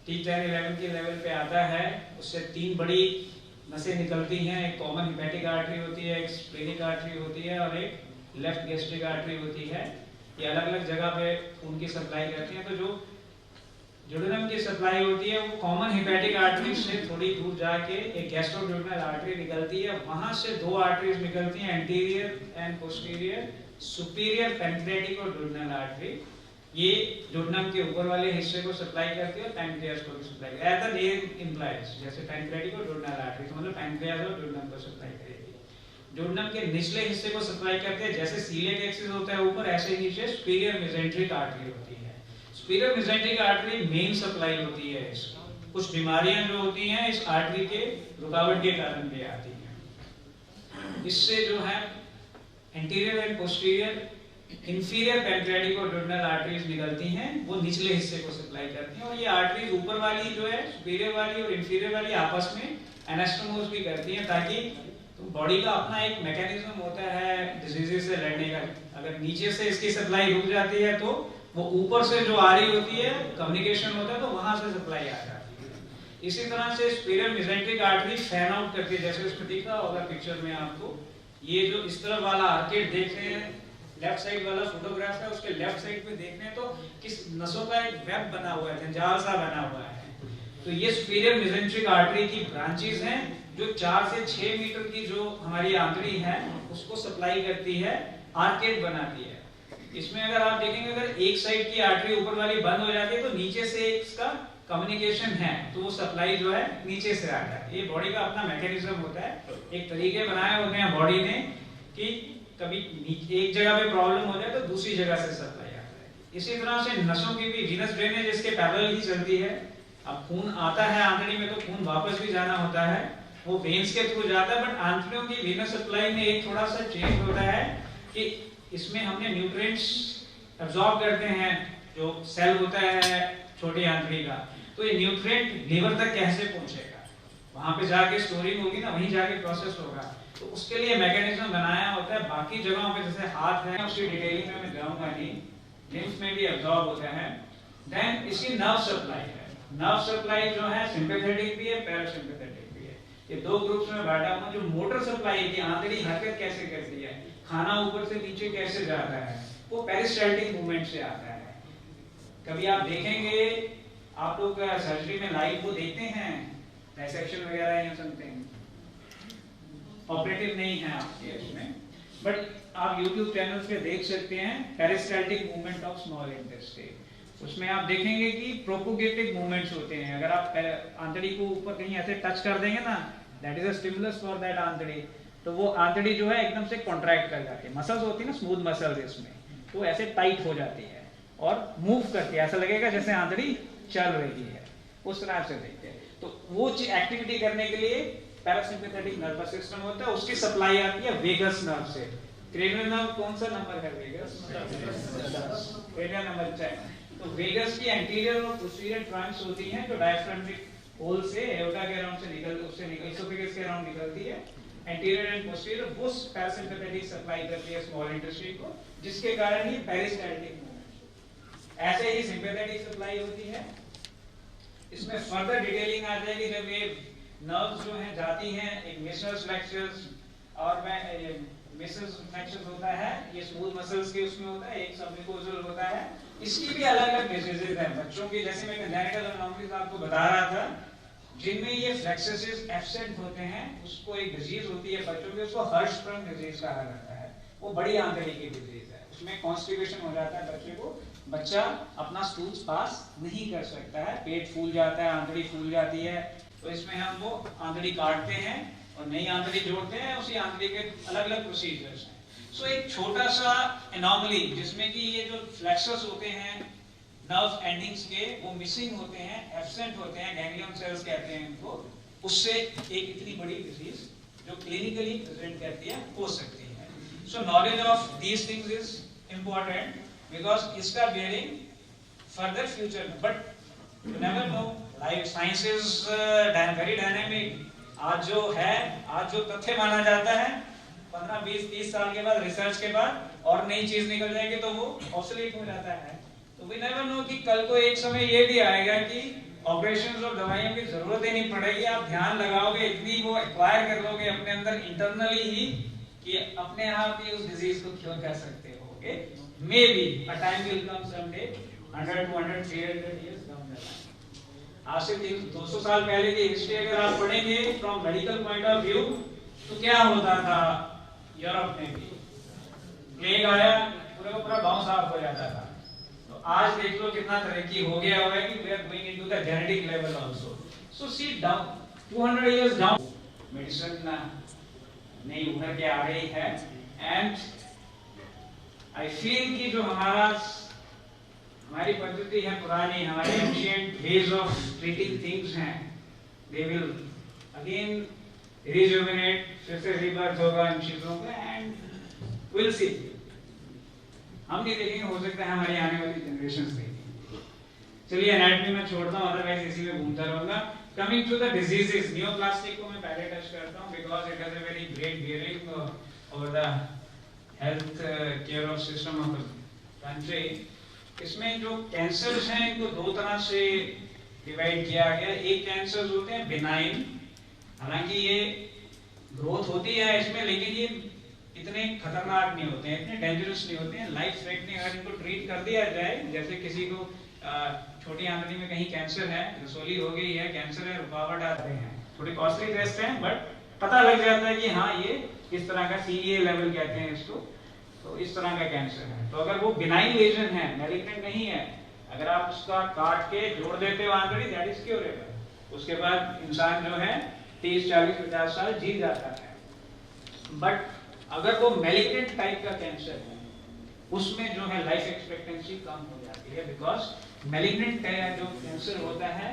T10-11 के लेवल पे आता है, उससे 3 बड़ी नसें निकलती हैं, एक कॉमन हिपैटिक आर्टरी होती है, एक स्प्लेनिक आर्टरी होती है और एक लेफ्ट गैस्ट्रिक आर्टरी होती है। ये अलग अलग जगह पे खून की सप्लाई करती हैं। तो जो ड्यूडेनम की सप्लाई होती है वो कॉमन हिपैटिक आर्टरी से थोड़ी दूर जाके एक गैस्ट्रोड्यूडेनल आर्टरी निकलती है, वहां से 2 आर्टरीज निकलती हैं, anterior and posterior, superior pancreatic और ड्यूडेनल आर्टरी, ये ड्यूडेनम के ऊपर वाले हिस्से को सप्लाई करती है और पैंक्रियास को भी सप्लाई करती है। एज द नेम इंप्लाइज, जैसे पैंक्रियाटिक और ड्यूडेनल आर्टरी, तो मतलब पैंक्रियास और ड्यूडेनम को सप्लाई करेगी। डोडनम के निचले हिस्से को सप्लाई करते हैं। जैसे सीलियक एक्सिस होता है ऊपर, ऐसे नीचे सुपीरियर मेसेंट्रिक आर्टरी होती है। Superior mesenteric artery main supply होती है इसकी। कुछ बीमारियां जो होती हैं इस आर्टरी के रुकावट के कारण भी आती हैं। इससे जो है anterior and posterior inferior pancreaticoduodenal arteries निकलती हैं, वो निचले हिस्से को सप्लाई करती हैं। और ये आर्टरीज ऊपर वाली जो है सुपीरियर वाली और इंफीरियर वाली आपस में एनास्टोमोस भी करती हैं, ताकि तो बॉडी का अपना एक मैकेनिज्म होता है डिजीजेस से लड़ने का। अगर नीचे से इसकी सप्लाई रुक जाती है तो वो ऊपर से जो आ रही होती है कम्युनिकेशन होता है तो वहां से सप्लाई आ जाती है। इसी तरह से superior mesenteric artery fan out करती है, जैसे उसमें दिखा होगा पिक्चर में आपको। ये जो इस तरफ वाला आर्केड देख रहे हैं, लेफ्ट साइड वाला फोटोग्राफ है, उसके लेफ्ट साइड पे देख रहे हैं तो किस नसों का एक वेब बना हुआ है, जंजाल सा बना हुआ है। तो ये सुपीरियर मेसेंट्रिक आर्टरी की ब्रांचेस हैं जो 4 से 6 मीटर की जो हमारी आंतड़ी है उसको सप्लाई करती है, आर्केड बनाती है। इसमें अगर आप देखेंगे, अगर एक साइड की आर्टरी ऊपर वाली बंद हो जाती है तो नीचे से इसका कम्युनिकेशन है तो वो सप्लाई जो है नीचे से आ जाती है। ये बॉडी का अपना मैकेनिज्म होता है, एक तरीके बनाए होते हैं बॉडी ने कि कभी एक जगह पे प्रॉब्लम हो जाए तो दूसरी जगह से सप्लाई आता है। इसी तरह से नसों की भी वीनस ड्रेनेज इसके पैरेलल ही चलती है। अब खून आता है आंतड़ी में तो खून वापस भी जाना होता है, वो वेन्स के थ्रू जाता है। बट आंतड़ियों की वीनस सप्लाई में एक थोड़ा सा चेंज होता है कि इसमें हमने न्यूट्रिएंट्स एब्जॉर्ब करते हैं, जो सेल होता है छोटी आंतड़ी का, तो ये न्यूट्रिएंट लीवर तक कैसे पहुंचेगा, वहां पे जाके स्टोरिंग होगी ना, वहीं जाके प्रोसेस होगा। तो उसके लिए मैकेनिज्म बनाया होता है। बाकी जगहों पे जैसे हाथ है उसकी डिटेलिंग में मैं जाऊंगा नहीं, लिम्फ में भी एब्जॉर्ब होता है। देन इसकी नर्व सप्लाई है। नर्व सप्लाई जो है सिंपैथेटिक भी है, पैरासिम्पैथेटिक भी है। ये दो ग्रुप्स में बांटा हुआ। जो मोटर सप्लाई की आंतड़ी हरकत कैसे करती है, खाना ऊपर से नीचे कैसे जाता है, वो पेरिस्टाल्टिक मूवमेंट से आता है। कभी आप देखेंगे, आप लोग सर्जरी में लाइव वो देखते हैं डायसेक्शन वगैरह या समथिंग, ऑपरेटिव नहीं है आपके इसमें, बट आप YouTube चैनल्स पे देख सकते हैं peristaltic movement of small intestine. उसमें आप देखेंगे कि प्रोपोगेटिव मूवमेंट्स होते हैं। अगर आप आंतड़ी को ऊपर कहीं ऐसे टच कर देंगे ना, that is a stimulus for that आंतड़ी, तो वो आंतड़ी जो है एकदम से कॉन्ट्रैक्ट कर जाती है। मसल्स होती है ना, स्मूथ मसल्स, इसमें तो ऐसे टाइट हो जाती है और मूव करती है, ऐसा लगेगा जैसे आंतड़ी चल रही है, उस तरह से देखते हैं। तो वो एक्टिविटी करने के लिए पैरासिम्पैथेटिक नर्वस सिस्टम होता है, उसकी सप्लाई आती है वेगस नर्व से। क्रेनियल नर्व कौन सा नंबर है? Vagus, cranial number 10। तो वेगस की एंटीरियर और पोस्टीरियर ट्रंक्स होती हैं जो डायफ्राग्मेटिक होल से एओर्टा के अराउंड से निकल इसोफेगस के अराउंड निकलती है। एंटीरियर एंड पोस्टीरियर वो पैरासिम्पैथेटिक सप्लाई करती है स्मॉल इंटेस्टाइन को, जिसके कारण ये पेरिस्टाल्टिक मूवमेंट। ऐसे ही सिंपैथेटिक सप्लाई होती है। इसमें फर्दर डिटेलिंग आ जाएगी जब ये नर्व्स जो हैं जाती हैं, एक मेसल्स फ्लेक्सर्स और मेसल्स फ्लेक्सर्स होता है, ये स्मूथ मसल्स के उसमें होता है, एक सबम्यूकोजल होता है। इसकी भी अलग अलग डिजीजेस हैं बच्चों की, जैसे मैं कंजेनिटल एनोमलीज आपको बता रहा था, जिनमें ये फ्लेक्सर्स एब्सेंट होते हैं, उसको एक डिजीज होती है बच्चों में, उसको हर्शस्प्रंग डिजीज कहा जाता है। वो बड़ी आंतड़ी की डिजीज है, उसमें कॉन्स्टिपेशन हो जाता है बच्चे को, बच्चा अपना स्टूल्स पास नहीं कर सकता है, पेट फूल जाता है, आंतड़ी फूल जाती है। तो इसमें हम वो आंतड़ी काटते हैं और नई आंतड़ी जोड़ते हैं, उसी आंतड़ी के अलग अलग प्रोसीजर्स हैं। सो एक छोटा सा एनोमली जिसमें कि ये जो फ्लेक्सर्स होते हैं नर्व एंडिंग्स के, वो मिसिंग होते हैं, एब्सेंट होते हैं, गैंग्लियन सेल्स कहते हैं इनको, उससे एक इतनी बड़ी डिजीज जो क्लिनिकली प्रेजेंट करती है हो सकती है। सो knowledge of these things is important because इसका बेयरिंग फर्दर फ्यूचर में, but you never know, life science is very dynamic. आज जो है, आज जो तथ्य माना जाता है, 15, 20, 30 साल के बाद रिसर्च के बाद और नई चीज निकल जाएगी तो वो ऑब्सोलीट हो जाता है। तो वी नेवर नो कि कल को एक समय ये भी आएगा कि ऑपरेशंस और दवाइयों की जरूरत ही नहीं पड़ेगी, आप ध्यान लगाओगे, इतनी वो एक्वायर कर लोगे अपने अंदर इंटरनली ही कि अपने आप ही उस डिजीज को क्योर कर सकते होगे। May be a time will come someday, 100, 200, 300 years down the line। आज से 200 साल पहले की हिस्ट्री अगर आप पढ़ेंगे from medical point of view, तो क्या होता था यूरोप में भी, प्लेग आया, पूरा पूरा गांव साफ हो जाता था। तो आज देख लो कितना तरक्की हो गया हुआ है कि we are going into the genetic level also. So see down 200 years down, medicine नई उभर के आ रही है। एंड आई फील कि जो हमारी पद्धति है पुरानी, हमारे ancient ways of treating things हैं, दे विल अगेन रिजुविनेट, फिर से रीबर्थ होगा इन चीजों का। एंड विल सी, हम नहीं देखेंगे, हो सकता है हमारी आने वाली जनरेशन देखेंगे। चलिए एनाटॉमी में छोड़ता हूँ, अदरवाइज इसी में घूमता रहूंगा। Coming to the diseases, neoplastic को मैं पहले टच करता हूँ because it has a very great bearing over the health care of system of the country. इसमें जो कैंसर्स हैं इनको दो तरह से डिवाइड किया गया। एक कैंसर्स होते हैं बिनाइन, हालांकि ये ग्रोथ होती है इसमें, लेकिन ये इतने खतरनाक नहीं होते हैं, इतने डेंजरस नहीं होते हैं, लाइफ थ्रेटनिंग। अगर इनको ट्रीट कर दिया जाए, जैसे किसी को छोटी आंतड़ी में कहीं कैंसर है, रसोली हो गई है, कैंसर है, रुकावट आ रहे हैं, थोड़ी कॉस्टली टेस्ट है, बट पता लग जाता है कि हाँ ये इस तरह का CEA लेवल कहते हैं इसको, तो इस तरह का कैंसर है। तो अगर वो बिनाइन लेजन है, मैलिग्नेंट नहीं है, अगर आप उसका काट के जोड़ देते हो आंतड़ी, दैट इज क्योरेबल। उसके बाद इंसान जो है 30, 40, 50 साल जी जाता है। बट अगर वो मैलिग्नेंट टाइप का कैंसर है, उसमें जो है लाइफ एक्सपेक्टेंसी कम हो जाती है, बिकॉज मैलिग्नेंट जो कैंसर होता है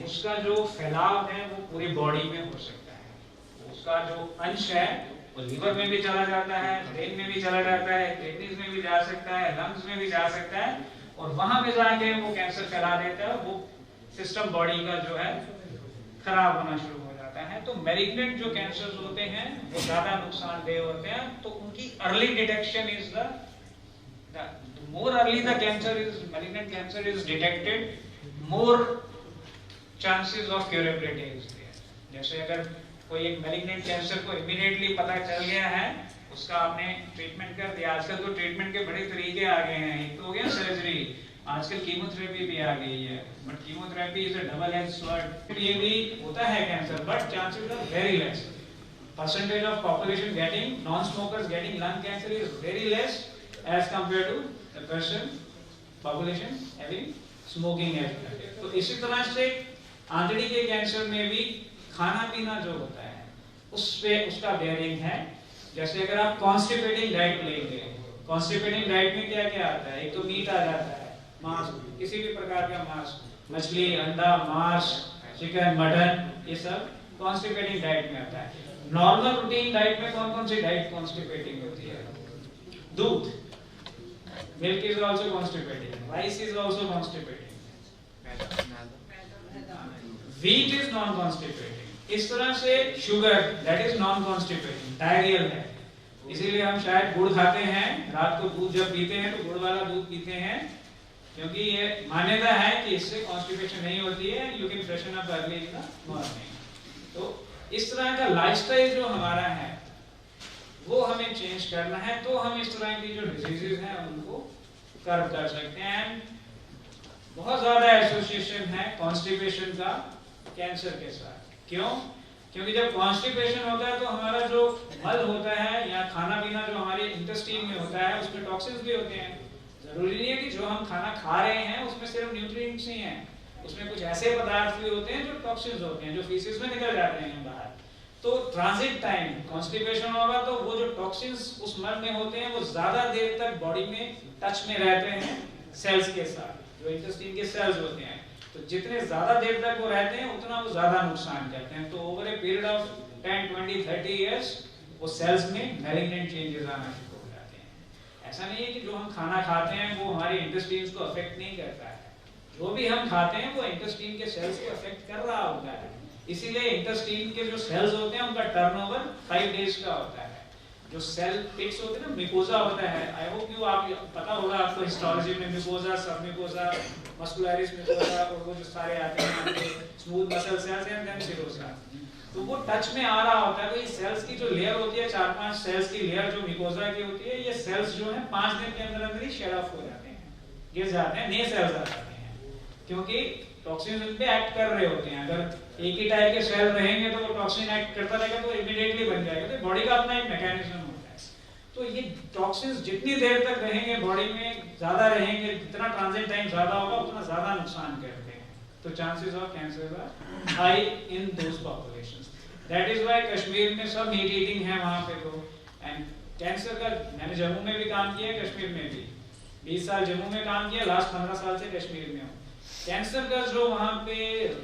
उसका जो फैलाव है वो पूरी बॉडी में हो सकता है। उसका जो अंश है वो लिवर में भी चला जाता है, ब्रेन में भी चला जाता है, किडनीज में भी जा सकता है, लंग्स में भी जा सकता है, और वहां पे जाके वो कैंसर फैला देता है, वो सिस्टम बॉडी का जो है खराब होना शुरू हो जाता है। तो मैलिग्नेंट जो कैंसर्स होते हैं वो ज्यादा नुकसानदेह होते हैं, तो उनकी early detection is the more early the malignant cancer is detected, more chances of curability is there. जैसे अगर कोई एक मैलिग्नेंट कैंसर को इमीडिएटली पता चल गया है, उसका आपने ट्रीटमेंट कर दिया। आजकल तो ट्रीटमेंट के बड़े तरीके आ गए हैं, एक तो हो गया सर्जरी, आजकल कीमोथेरेपी भी आ गई है, but chemotherapy is a double edge sword. ये भी होता है cancer, but chances are very less. Percentage of population getting, non smokers getting lung cancer is very less as compared to the person population having smoking as well. तो इसी तरह से आंतड़ी के cancer में भी खाना पीना जो होता है उस पे उसका बेयरिंग है। जैसे अगर आप कॉन्स्टिपेटिंग डाइट लेंगे, कॉन्स्टिपेटिंग डाइट में क्या क्या आता है? एक तो मीट आ जाता है, मांस, किसी भी प्रकार का मांस, मछली, अंडा, मांस, चिकन, मटन, ये सब कॉन्स्टिपेटिंग डाइट में आता है। नॉर्मल रूटीन डाइट में कौन कौन सी डाइट कॉन्स्टिपेटिंग होती है? दूध, milk is also constipating, rice is also constipating, wheat is non constipating। इस तरह से sugar that is non constipating, diarrheal है। इसीलिए हम शायद गुड़ खाते हैं, रात को दूध जब पीते हैं तो गुड़ वाला दूध पीते हैं, क्योंकि ये मान्यता है कि इससे constipation नहीं होती है, you can freshen up early in the morning। तो इस तरह का लाइफस्टाइल जो हमारा है वो हमें चेंज करना है, तो हम इस तरह की जो डिजीजेस हैं उनको कर्व कर सकते हैं। बहुत ज्यादा एसोसिएशन है कॉन्स्टिपेशन का कैंसर के साथ। क्यों? क्योंकि जब कॉन्स्टिपेशन होता है तो हमारा जो मल होता है या खाना पीना जो हमारे इंटेस्टाइन में होता है उसमें टॉक्सिन्स भी होते हैं। जरूरी नहीं है कि जो हम खाना खा रहे हैं उसमें सिर्फ न्यूट्रिएंट्स ही हैं, उसमें कुछ ऐसे पदार्थ भी होते हैं जो टॉक्सिन्स होते हैं, जो फीसिस में निकल जाते हैं बाहर। तो ट्रांजिट टाइम कॉन्स्टिपेशन होगा तो वो जो टॉक्सिन्स उस मल में होते हैं वो ज्यादा देर तक बॉडी में टच में रहते हैं सेल्स के साथ, जो इंटेस्टाइन के सेल्स होते हैं। तो जितने ज्यादा देर तक वो रहते हैं उतना वो ज्यादा नुकसान करते हैं। तो over a period of 10, 20, 30 years वो सेल्स में मैलिग्नेंट चेंजेस आना शुरू हो जाते हैं। ऐसा नहीं है कि जो हम खाना खाते हैं वो हमारे इंटेस्टाइन्स को अफेक्ट नहीं करता है, जो भी हम खाते हैं वो इंटेस्टाइन के सेल्स को अफेक्ट कर रहा होता है। इसीलिए इंटेस्टाइन के जो सेल्स होते हैं उनका टर्नओवर 5 डेज का होता है। जो सेल पिट्स होते हैं ना, मिकोजा होता है, आई होप यू आप पता होगा आपको हिस्टोलॉजी में, मिकोजा, सब मिकोजा, मस्कुलरिस मिकोजा, और वो जो सारे आते हैं आपके smooth muscle cells and then serosa, तो वो टच में आ रहा होता है। तो ये सेल्स की जो लेयर होती है, 4-5 सेल्स की लेयर जो मिकोजा की होती है, ये सेल्स जो है 5 दिन के अंदर अंदर ही शेड ऑफ हो जाते हैं, गिर जाते हैं, नए सेल्स आ जाते हैं, क्योंकि टॉक्सिन उन पे एक्ट कर रहे होते हैं। अगर एक ही टाइप के सेल रहेंगे तो वो टॉक्सिन एक्ट करता रहेगा तो इमीडिएटली बन जाएगा। तो बॉडी का अपना एक मैकेनिज्म होता है। तो ये टॉक्सिन्स जितनी देर तक रहेंगे बॉडी में, ज्यादा रहेंगे, जितना ट्रांजिट टाइम ज्यादा होगा उतना ज्यादा नुकसान करते हैं। तो chances of cancer are high in those populations. That is why Kashmir में सब मीट ईटिंग है वहाँ पे तो। एंड कैंसर का मैंने जम्मू में भी काम किया है, कश्मीर में भी 20 साल जम्मू में काम किया, लास्ट 15 साल से कश्मीर में हूँ। कैंसर का जो वहाँ पे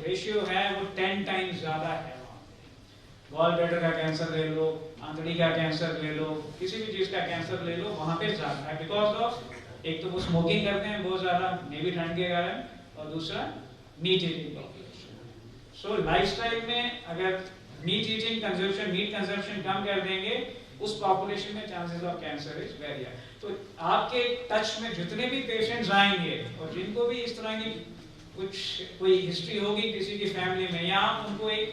रेशियो है वो 10 टाइम्स ज्यादा है वहाँ पे। गॉल ब्लैडर का कैंसर ले लो, आंतड़ी का कैंसर ले लो, किसी भी चीज का कैंसर ले लो, वहाँ पे ज्यादा है। बिकॉज ऑफ एक तो वो स्मोकिंग करते हैं बहुत ज्यादा, नेवी ठंड के कारण, और दूसरा meat eating population. So lifestyle में अगर meat eating consumption, meat consumption कम कर देंगे, उस पॉपुलेशन में chances of cancer is very high. तो आपके टच में जितने भी पेशेंट्स आएंगे और जिनको भी इस तरह की कोई हिस्ट्री होगी किसी की फैमिली में, या आप उनको एक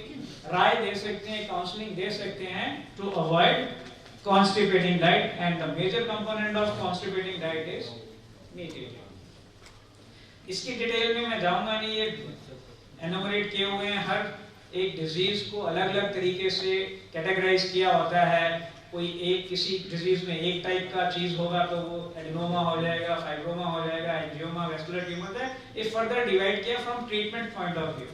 राय दे सकते हैं, काउंसलिंग दे सकते हैं to avoid constipating diet. And the major component of constipating diet is meat eating. इसकी डिटेल में मैं जाऊंगा नहीं, ये एनोमरेट किए हुए हैं, हर एक डिजीज को अलग अलग तरीके से कैटेगराइज किया होता है। कोई एक किसी डिजीज में एक टाइप का चीज होगा तो वो एडिनोमा हो जाएगा, फाइब्रोमा हो जाएगा, एंजियोमा, वेस्कुलर ट्यूमर है। ये फर्दर डिवाइड किया from treatment point of view.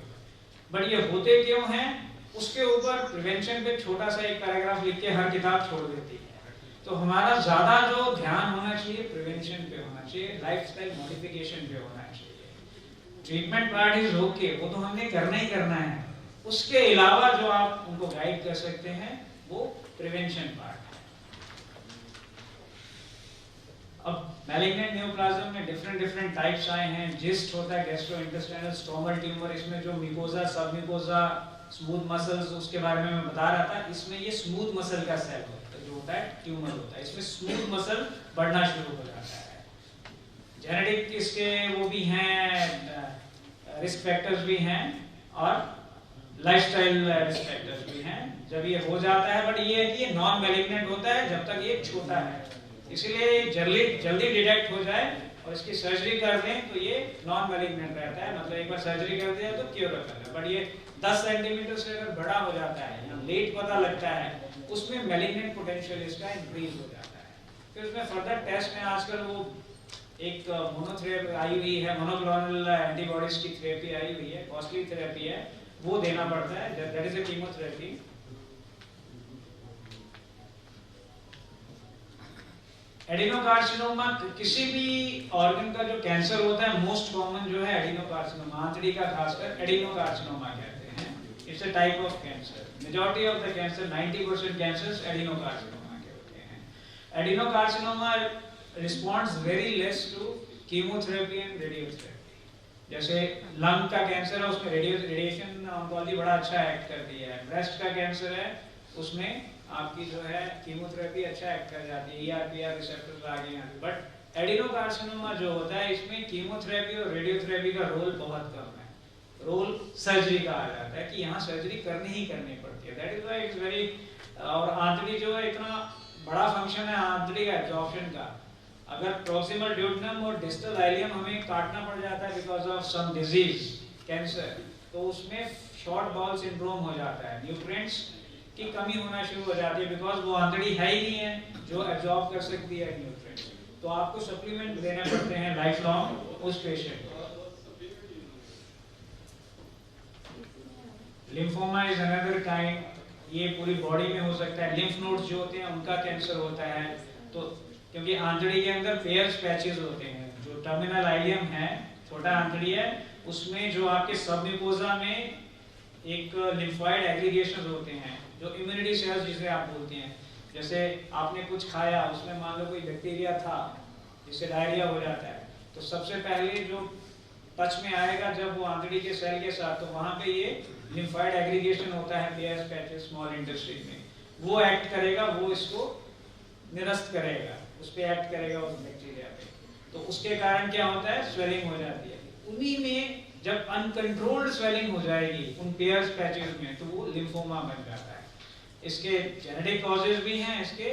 But ये होते क्यों हैं उसके ऊपर प्रिवेंशन पे छोटा सा एक पैराग्राफ लिख के हर किताब छोड़ देती है। तो हमारा ज्यादा जो ध्यान होना चाहिए प्रिवेंशन पे होना चाहिए, लाइफस्टाइल मॉडिफिकेशन पे होना चाहिए। ट्रीटमेंट पार्ट इज ओके, वो तो हमने करना ही करना है। उसके अलावा जो आप उनको गाइड कर सकते हैं वो प्रिवेंशन पार्ट है। अब मैलिग्नेंट न्यूप्लाज्म में डिफरेंट टाइप्स आए हैं। जिस्ट होता है गैस्ट्रोइंटेस्टाइनल स्ट्रोमल ट्यूमर, इसमें जो म्यूकोजा, सब म्यूकोजा, स्मूथ मसल्स, उसके बारे में मैं बता रहा था। इसमें ये स्मूथ मसल का सेल होता है, जो होता है ट्यूमर होता है, इसमें स्मूथ मसल बढ़ना शुरू हो जाता है। जेनेटिक इसके वो भी हैं, रिस्क फैक्टर्स भी हैं और लाइफस्टाइल रिस्क फैक्टर्स भी हैं जब ये हो जाता है। बट ये है कि ये नॉन मैलिग्नेंट होता है जब तक ये छोटा है, इसलिए जल्दी डिटेक्ट हो जाए और इसकी सर्जरी कर दें तो ये नॉन मैलिग्नेंट रहता है। मतलब एक बार सर्जरी कर दिया तो क्योर कर है। बट ये 10 सेंटीमीटर से अगर बड़ा हो जाता है या लेट पता लगता है, उसमें मैलिग्नेंट पोटेंशियल इसका इंक्रीज हो जाता है। फिर उसमें फर्दर टेस्ट में आजकल वो एक मोनोथेरेपी आई हुई है, मोनोक्लोनल एंटीबॉडीज की थेरेपी आई हुई है, कॉस्टली थेरेपी है, वो देना पड़ता है, that is a chemotherapy. Adenocarcinoma किसी भी ऑर्गन का जो कैंसर होता है, मोस्ट कॉमन जो है एडिनोकार्सिनोमा, आंतड़ी का खासकर एडिनोकार्सिनोमा कहते हैं। It's a type of cancer. Majority of the cancer, 90% cancers adenocarcinoma के होते हैं। Adenocarcinoma responds very less to chemotherapy and radiotherapy. जैसे लंग का कैंसर है, उसमें रेडिएशन ऑन्कोलॉजी बड़ा अच्छा एक्ट करती है। ब्रेस्ट का कैंसर है, उसमें आपकी जो है कीमोथेरेपी अच्छा एक्ट कर जाती है, ERPR रिसेप्टर्स आ गए हैं। बट एडिनोकार्सिनोमा जो होता है, इसमें कीमोथेरेपी और रेडियोथेरेपी का रोल बहुत कम है। रोल सर्जरी का आ जाता है कि यहाँ सर्जरी करनी पड़ती है। That is why it's very. और आंतड़ी जो है, इतना बड़ा फंक्शन है आंतड़ी का एब्जॉर्प्शन का। अगर प्रॉक्सिमल ड्यूडेनम और डिस्टल आइलियम हमें काटना पड़ जाता है because of some disease, cancer, तो उसमें शॉर्ट बॉल सिंड्रोम हो जाता है, न्यूट्रिएंट्स की कमी होना शुरू हो जाती है, बिकॉज वो आंतड़ी है ही नहीं है जो एब्जॉर्ब कर सकती है न्यूट्रिएंट्स। तो आपको सप्लीमेंट देने पड़ते हैं लाइफ लॉन्ग उस पेशेंट को। लिम्फोमा इज अनदर काइंड, ये पूरी बॉडी में हो सकता है। लिम्फ नोड्स जो होते हैं उनका कैंसर होता है, तो क्योंकि आंतड़ी के अंदर पेयर्स पैचेस होते हैं। जो टर्मिनल आइलियम है, छोटा आंतड़ी है, उसमें जो आपके सबम्यूकोजा में एक लिम्फोइड एग्रीगेशंस होते हैं, जो इम्यूनिटी सेल्स जिसे आप बोलते हैं। जैसे आपने कुछ खाया, उसमें मान लो कोई बैक्टीरिया था जिससे डायरिया हो जाता है, तो सबसे पहले जो टच में आएगा जब वो आंतड़ी के सेल के साथ, तो वहाँ पे ये लिम्फोइड एग्रीगेशन होता है, पेयर्स पैचेस स्मॉल इंटेस्टाइन में, वो एक्ट करेगा, वो इसको निरस्त करेगा, उस पे एक्ट करेगा उस बैक्टीरिया पे। तो उसके कारण क्या होता है, स्वेलिंग हो जाती है। उन्हीं में जब अनकंट्रोल्ड स्वेलिंग हो जाएगी उन पेयर्स पैचेस में, तो वो लिम्फोमा बन जाता है। इसके जेनेटिक कॉजेज भी हैं, इसके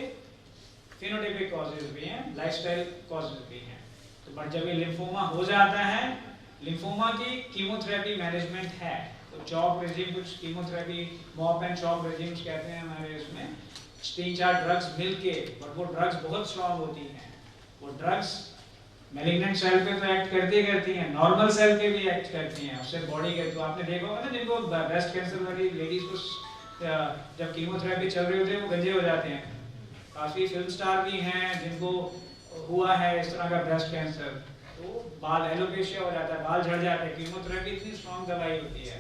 फिनोटाइपिक कॉजेज भी हैं, लाइफस्टाइल कॉजेज भी हैं। तो बट जब ये लिम्फोमा हो जाता है, लिम्फोमा की कीमोथेरेपी मैनेजमेंट है। तो चॉप रेजिम, कुछ chemotherapy mop and chop regimes कहते हैं हमारे इसमें, 3-4 ड्रग्स मिलके, बट वो ड्रग्स बहुत स्ट्रॉन्ग होती हैं। वो ड्रग्स मैलिग्नेंट सेल पे तो एक्ट करती हैं, नॉर्मल सेल पे भी एक्ट करती हैं, उससे बॉडी के। तो आपने देखा होगा ना, जिनको ब्रेस्ट कैंसर वाली लेडीज को जब कीमोथेरेपी चल रही होती है वो गंजे हो जाते हैं। काफ़ी फिल्म स्टार भी हैं जिनको हुआ है इस तरह का ब्रेस्ट कैंसर, तो बाल एलोपेशिया हो जाता है, बाल झड़ जाते हैं। कीमोथेरेपी इतनी स्ट्रॉन्ग दवाई होती है,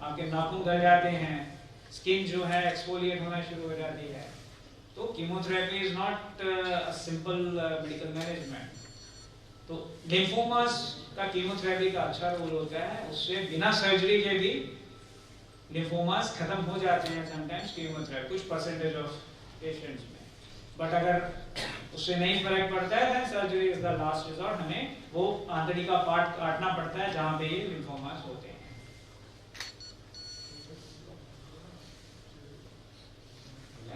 आपके नाखून गल जाते हैं, स्किन जो है एक्सफोलिएट होना शुरू हो जाती है। तो chemotherapy is not a simple medical management. तो लिम्फोमास का कीमोथेरेपी का अच्छा रोल होता है, उससे बिना सर्जरी के भी लिम्फोमास खत्म हो जाते हैं समटाइम्स कीमोथेरेपी, कुछ परसेंटेज ऑफ पेशेंट्स में। बट अगर उससे नहीं फर्क पड़ता है then surgery is the last resort. हमें वो आंतरिक का पार्ट काटना पड़ता है जहां पे ये लिम्फोमास होते हैं।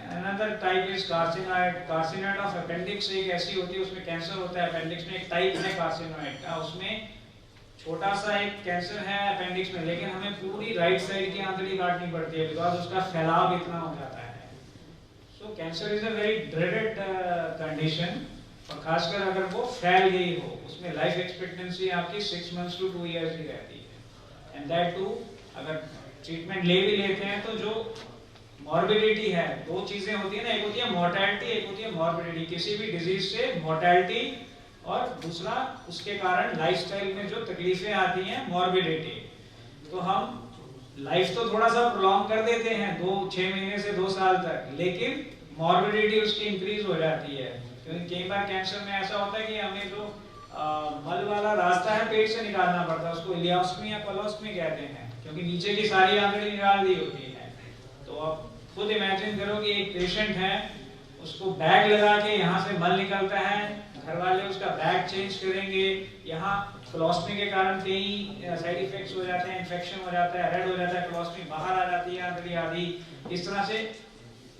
Another type is carcinoid. Carcinoid of appendix एक ऐसी होती है, उसमें कैंसर होता है अपेंडिक्स में। एक टाइप है कार्सिनोइड का, उसमें छोटा सा एक कैंसर है अपेंडिक्स में, लेकिन हमें पूरी राइट साइड की आंतड़ी काटनी पड़ती है बिकॉज उसका फैलाव इतना हो जाता है। So cancer is a very dreaded condition, और खासकर अगर वो फैल गई हो, उसमें लाइफ एक्सपेक्टेंसी आपकी 6 months to 2 years ही रहती है। एंड दैट टू अगर ट्रीटमेंट ले भी लेते हैं तो जो मॉर्बिडिटी है, दो चीजें होती है ना, एक होती है मोर्टेलिटी, एक होती है मॉर्बिडिटी। किसी भी डिजीज से मोर्टेलिटी, और दूसरा उसके कारण लाइफस्टाइल में जो तकलीफें आती हैं मॉर्बिडिटी। तो हम लाइफ तो थोड़ा सा प्रोलॉन्ग कर देते हैं 6 महीने से 2 साल तक, लेकिन मॉर्बिडिटी उसकी इंक्रीज हो जाती है। क्योंकि कई बार कैंसर में ऐसा होता है कि हमें जो मल वाला रास्ता है पेट से निकालना पड़ता है, उसको इलियोस्टमी या कोलोस्टमी कहते हैं, क्योंकि नीचे की सारी आंतड़ी निकाल दी होती है। तो आप खुद इमेजिन करो कि एक पेशेंट है, उसको बैग लगा के यहाँ से मल निकलता है, घर वाले उसका बैग चेंज करेंगे, यहाँ कोलोस्टमी के कारण कई साइड इफेक्ट्स हो जाते हैं, इन्फेक्शन हो जाता है, रेड हो जाता है, कोलोस्टमी बाहर आ जाती है आंतड़ी आदि। इस तरह से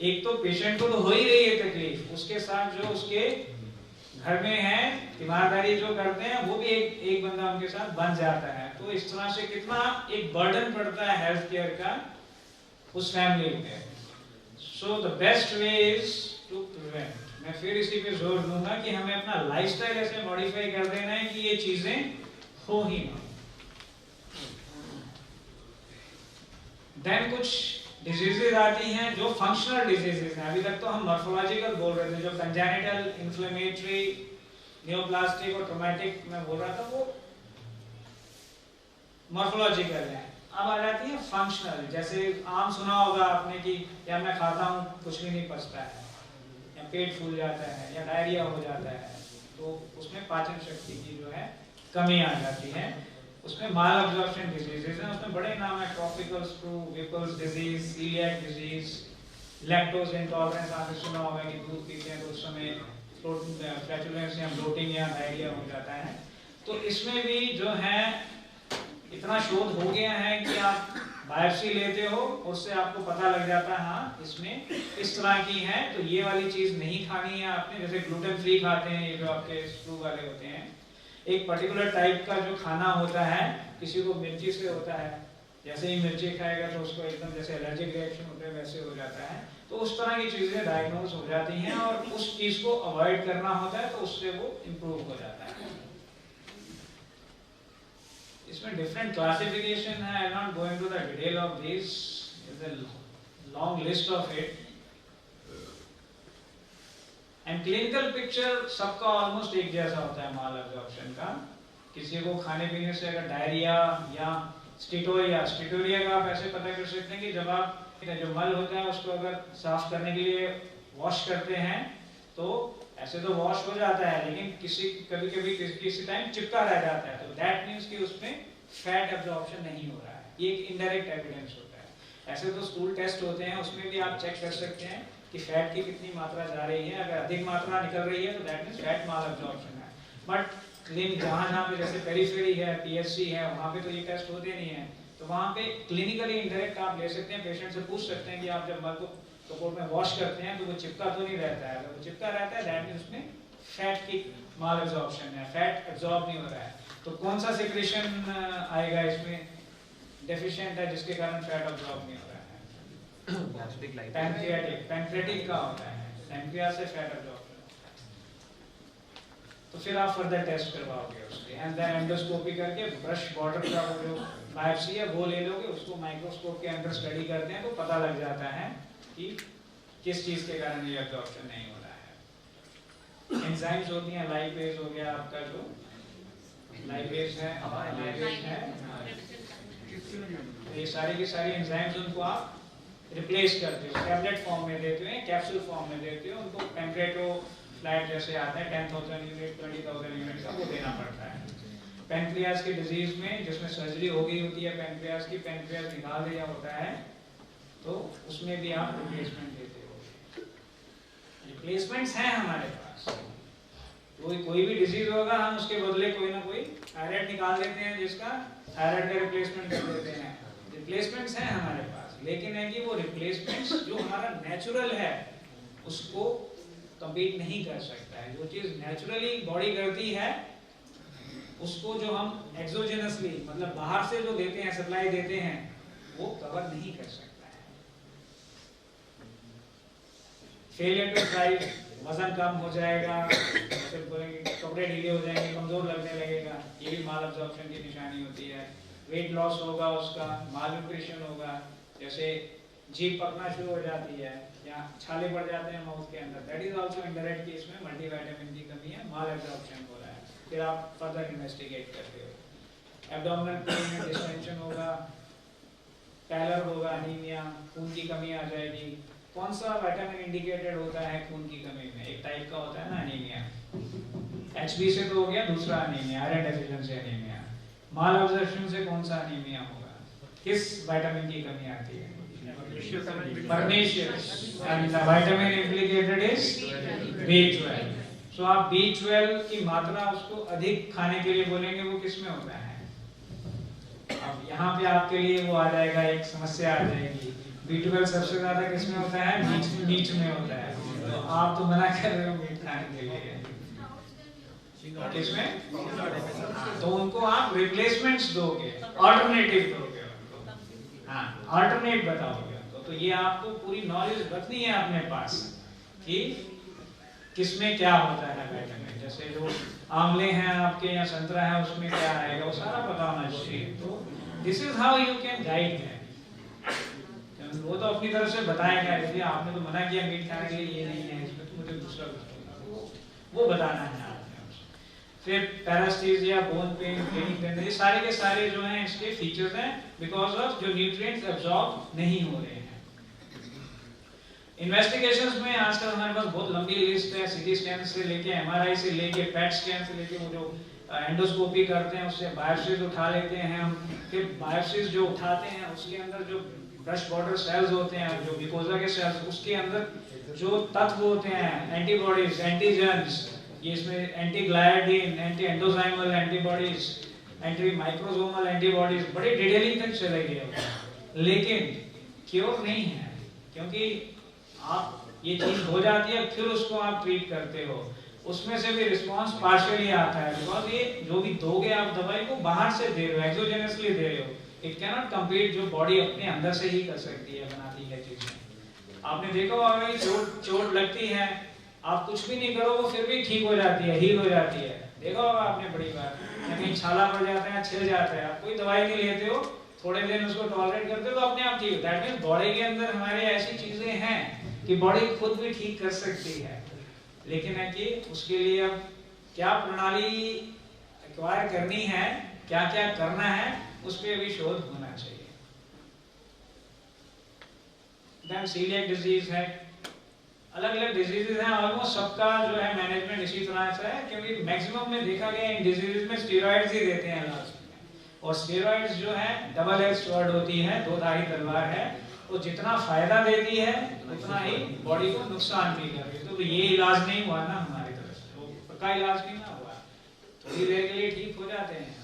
एक तो पेशेंट को तो हो ही रही है तकलीफ, उसके साथ जो उसके घर में है तीमारदारी जो करते हैं वो भी एक बंदा उनके साथ बन जाता है। तो इस तरह से कितना एक बर्डन पड़ता है हेल्थ केयर का उस फैमिली पे। So the best way is to prevent. मैं फिर इसी पे जोर दूंगा कि हमें अपना लाइफस्टाइल ऐसे मॉडिफाई कर देना है कि ये चीजें हो ही ना। देन कुछ डिजीजेज आती हैं जो फंक्शनल डिजीजेज हैं। अभी तक तो हम मॉर्फोलॉजिकल बोल रहे थे, जो कंजेनिटल, इन्फ्लेमेटरी, नियोप्लास्टिक और ट्रोमेटिक मैं बोल रहा था वो मॉर्फोलॉजिकल है। अब आ जाती है फंक्शनल, जैसे आम सुना होगा आपने कि या मैं खाता हूँ कुछ भी नहीं पचता है, या पेट फूल जाता है, या डायरिया हो जाता है, तो उसमें पाचन शक्ति की जो है कमी आ जाती है। उसमें माल अब्जॉर्प्शन डिजीजेज हैं, उसमें बड़े नाम है, tropical sprue, Whipple's disease, celiac disease, lactose intolerance. आपने सुना होगा कि दूध पीते हैं तो उस समय फ्लैचुलेंस या ब्लोटिंग या डायरिया हो जाता है। तो इसमें भी जो है इतना शोध हो गया है कि आप बायोप्सी लेते हो, उससे आपको पता लग जाता है हाँ इसमें इस तरह की है, तो ये वाली चीज नहीं खानी है आपने। जैसे ग्लूटेन फ्री खाते हैं ये जो आपके स्क्रू वाले होते हैं, एक पर्टिकुलर टाइप का जो खाना होता है, किसी को मिर्ची से होता है, जैसे ही मिर्ची खाएगा तो उसको एकदम जैसे एलर्जिक रिएक्शन होते हैं वैसे हो जाता है। तो उस तरह की चीजें डायग्नोज हो जाती हैं और उस चीज को अवॉइड करना होता है, तो उससे वो इम्प्रूव हो जाता है। इसमें डिफरेंट क्लासिफिकेशन है, I am not going to the detail of this, is a long list of it. And clinical picture सबका ऑलमोस्ट एक जैसा होता है माल एब्जॉर्प्शन का। किसी को खाने पीने से अगर डायरिया या स्टिटोरिया का आप ऐसे पता कर सकते हैं कि जब आप जो मल होता है उसको अगर साफ करने के लिए वॉश करते हैं तो ऐसे तो वॉश हो जाता है, लेकिन कभी कभी किसी टाइम चिपका रह जाता है, तो दैट मीन्स कि उसमें फैट एब्जॉर्प्शन नहीं हो रहा है। ये एक इनडायरेक्ट एविडेंस होता है। ऐसे तो स्टूल टेस्ट होते हैं, उसमें भी आप चेक कर सकते हैं कि फैट की कितनी मात्रा जा रही है। अगर अधिक मात्रा निकल रही है तो that means fat mall absorption है। बट क्लिनिक जहाँ पे जैसे पेरिफेरी है, पीएचसी है, वहाँ पे तो ये टेस्ट होते नहीं है, तो वहाँ पे क्लिनिकली इनडायरेक्ट आप ले सकते हैं। पेशेंट से पूछ सकते हैं कि आप जब मल को कपोट में वॉश करते हैं तो वो चिपका तो नहीं रहता है। अगर वो चिपका रहता है दैट मीन्स उसमें फैट की माल एब्जॉर्प्शन है, फैट एब्जॉर्ब नहीं हो रहा है। तो कौन सा सिक्रेशन आएगा इसमें डेफिशिएंट है जिसके कारण फैट एब्जॉर्ब नहीं हो रहा है? पैंक्रियाटिक का होता है, पैंक्रियास से फैट एब्जॉर्प्शन। तो फिर आप फर्दर टेस्ट करवाओगे उसके, एंड देन एंडोस्कोपी करके ब्रश बॉर्डर का वो जो बायोप्सी है वो ले लोगे, उसको माइक्रोस्कोप के अंदर स्टडी करते हैं तो पता लग जाता है कि किस चीज़ के कारण ये एब्जॉर्प्शन नहीं हो रहा है। एंजाइम्स होती हैं, लाइपेज हो गया आपका जो लाइपेज है, ये सारी की सारी एंजाइम्स उनको आप रिप्लेस करते हो, टैबलेट फॉर्म में देते हो, कैप्सूल फॉर्म में देते हो, उनको पेम्परेटो फ्लैट जैसे आता है 10,000 यूनिट 20,000 यूनिट का, वो देना पड़ता है। पेनक्रियाज की डिजीज में जिसमें सर्जरी हो गई होती है पेनक्रियाज की, पेनक्रियाज निकाल दिया होता है, तो उसमें भी आप रिप्लेसमेंट देते हो। रिप्लेसमेंट्स हैं हमारे पास, कोई भी डिजीज होगा हम उसके बदले कोई ना कोई थायराइड निकाल देते हैं, जिसका थायराइड का रिप्लेसमेंट कर देते हैं। रिप्लेसमेंट्स हैं हमारे पास, लेकिन है कि वो रिप्लेसमेंट्स जो हमारा नेचुरल है उसको कम्पीट नहीं कर सकता है। जो चीज़ नेचुरली बॉडी करती है उसको जो हम एक्सोजेनसली मतलब बाहर से जो देते हैं, सप्लाई देते हैं, वो कवर नहीं कर सकता है। फेलियर टू थ्राइव, वजन कम हो जाएगा, फिर बोलेंगे कपड़े ढीले हो जाएंगे, कमजोर लगने लगेगा, ये भी माल अब्जॉर्प्शन की निशानी होती है। वेट लॉस होगा उसका, माल न्यूट्रिशन होगा, जैसे जीभ पकना शुरू हो जाती है या छाले पड़ जाते हैं माउथ के अंदर, that is also indirect case में मल्टीविटामिन की कमी है, माल एब्जॉर्प्शन हो रहा है। फिर आप फर्दर इन्वेस्टिगेट करते हो। एब्डोमिनल पेन में डिस्टेंशन होगा, पैलर होगा, अनीमिया, खून की कमी आ जाएगी। कौन सा विटामिन इंडिकेटेड होता है खून की कमी में? एक टाइप का होता है ना अनीमिया, HB से तो हो गया, दूसरा अनीमिया आयरन डेफिशिएंसी अनीमिया। माल एब्जॉर्प्शन से कौन सा अनीमिया होगा? किस विटामिन की कमी आती है? Pernicious, and the vitamin implicated is B12. So आप B12 की मात्रा उसको अधिक खाने के लिए बोलेंगे, वो किस में होता है? अब यहाँ पे आपके लिए वो आ जाएगा, एक समस्या आ जाएगी। B12 सबसे ज्यादा किस में होता है? मीट में होता है। तो आप तो मना कर रहे हो मीट खाने के लिए, किसमें? तो उनको आप रिप्लेसमेंट्स दोगे, ऑल्टरनेटिव दोगे उनको, हाँ ऑल्टरनेट बताओगे। तो ये आपको पूरी नॉलेज रखनी है अपने पास कि किसमें क्या होता है विटामिन। जैसे जो आंवले हैं आपके या संतरा है उसमें क्या आएगा, वो सारा पता होना चाहिए। तो this is how you can guide है। वो तो अपनी तरफ से बताएगा, इसलिए आपने तो मना किया मीट खाने के लिए, ये नहीं है इसमें, तो मुझे दूसरा कुछ वो बताना है आपने। फिर पैरास्थीसिया, बोन पेन, ब्रेन पेन, ये सारे के सारे जो हैं इसके फीचर्स हैं बिकॉज ऑफ जो न्यूट्रिएंट्स एब्जॉर्ब नहीं हो रहे हैं। इन्वेस्टिगेशंस में आजकल हमारे पास बहुत लंबी लिस्ट है, सीटी स्कैन से लेके MRI से लेके पैट स्कैन से लेके वो जो एंडोस्कोपी करते हैं उससे बायोप्सीज उठा लेते हैं हम। फिर बायोप्सीज जो उठाते हैं उसके अंदर जो ब्रश बॉर्डर सेल्स होते हैं, जो ग्लूकोजा के सेल्स, उसके अंदर जो तत्व होते हैं, एंटीबॉडीज, एंटीजेंस, ये इसमें anti gliadin, anti endomysial antibodies, anti microsomal antibodies, बड़ी डिटेलिंग तक चले गए, लेकिन क्योर नहीं है। क्योंकि आप ये चीज हो जाती है फिर उसको आप ट्रीट करते हो, उसमें से भी रिस्पांस पार्शियली आता है बिकॉज ये जो भी दोगे आप दवाई को बाहर से दे रहे हो, एक्सोजेनसली दे रहे हो, इट कैन नॉट कंपीट जो बॉडी अपने अंदर से ही कर सकती है, बनाती है चीजें। आपने देखा होगा कि चोट लगती है, आप कुछ भी नहीं करो वो फिर भी ठीक हो जाती है, हील हो जाती है। देखा होगा आपने बड़ी बार, कहीं छाला पड़ जाता है, छिल जाता है, आप कोई दवाई नहीं लेते हो, थोड़े दिन उसको टॉलरेट करते हो तो अपने आप ठीक होता है। दैट मींस बॉडी के अंदर हमारे ऐसी चीजें हैं कि बॉडी खुद भी ठीक कर सकती है, लेकिन है कि उसके लिए अब क्या प्रणाली एक्वायर करनी है, क्या क्या करना है, उस पर भी शोध होना चाहिए। देन सीलिएक डिजीज है, अलग अलग डिजीजेस हैं, ऑलमोस्ट सबका जो है मैनेजमेंट इसी तरह से है, क्योंकि मैक्सिमम में देखा गया इन डिजीजेस में स्टेरॉइड्स ही देते हैं लास्ट में, और स्टेरॉइड्स जो है डबल एज स्वॉर्ड होती है, दो धारी तलवार है, तो जितना फायदा देती है उतना ही बॉडी को नुकसान भी कर रही है। तो ये इलाज नहीं हुआ ना हमारी तरफ से, तो पक्का इलाज नहीं ना हुआ, थोड़ी देर के लिए ठीक हो जाते हैं।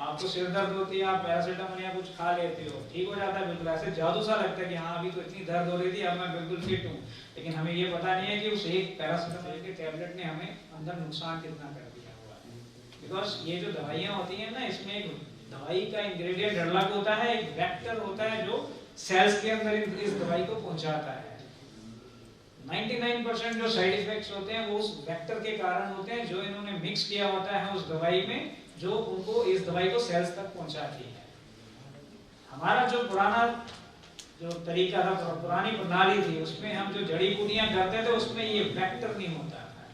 आपको सिर दर्द होती है, आप पैरासीटामोल या कुछ खा लेते हो, ठीक हो जाता है बिल्कुल, ऐसे जादू सा लगता है कि हाँ अभी तो इतनी दर्द हो रही थी, अब मैं बिल्कुल फिट हूँ, लेकिन हमें ये पता नहीं है कि उस एक पैरासीटामोल के टैबलेट ने हमें अंदर नुकसान कितना कर दिया हुआ है। बिकॉज ये जो दवाइयाँ होती हैं ना, इसमें एक दवाई का इंग्रेडिएंट अलग होता है, एक वेक्टर होता है जो सेल्स के अंदर इस दवाई को पहुंचाता है। 99% जो साइड इफेक्ट्स होते हैं वो उस वेक्टर के कारण होते हैं जो इन्होंने मिक्स किया होता है उस दवाई में, जो उनको इस दवाई को सेल्स तक पहुंचाती है। हमारा जो पुराना जो तरीका था, पुरानी प्रणाली थी, उसमें हम जो जड़ी बूटियां करते थे उसमें ये वेक्टर नहीं होता था।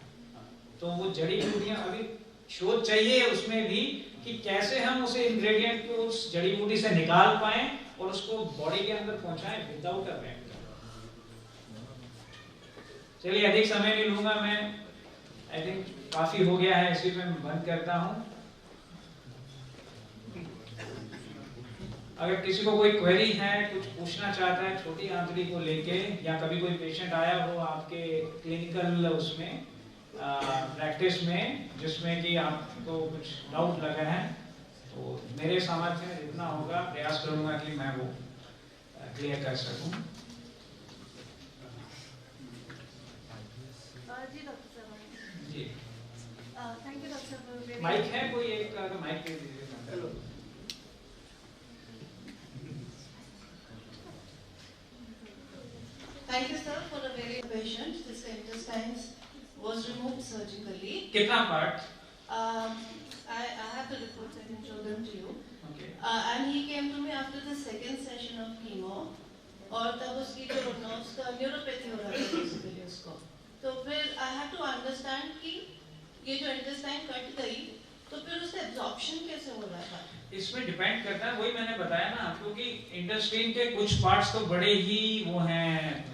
तो वो जड़ी बूटियां अभी शोध चाहिए उसमें भी कि कैसे हम उसे इंग्रेडिएंट को उस जड़ी बूटी से निकाल पाएं और उसको बॉडी के अंदर पहुंचाएं विदाउट अ वेक्टर। चलिए अधिक समय नहीं लूंगा मैं, आई थिंक काफी हो गया है, इसी में मैं बंद करता हूं। अगर किसी को कोई क्वेरी है, कुछ पूछना चाहता है छोटी आंतड़ी को लेके, या कभी कोई पेशेंट आया हो आपके क्लिनिकल उसमें प्रैक्टिस में जिसमें कि आपको कुछ डाउट लगा है, तो मेरे सामर्थ्य में जितना होगा प्रयास करूंगा कि मैं वो क्लियर कर सकूं। जी डॉक्टर साहब। जी थैंक यू डॉक्टर साहब। माइक है कोई एक, अगर माइक दे दीजिए। Thank you, sir, for a very patient. This intestines was removed surgically. कितना part? I have the reports. I can show them to you. Okay. And he came to me after the second session of chemo. और तब उसकी जो nerves का neuropathy हो रहा था basically उसको, तो फिर I had to understand कि ये जो इंटेस्टाइन कट गई तो फिर उससे एब्जॉर्प्शन कैसे हो रहा था। इसमें डिपेंड करता है, वही मैंने बताया ना आपको कि इंटेस्टाइन के कुछ पार्ट्स तो बड़े ही वो हैं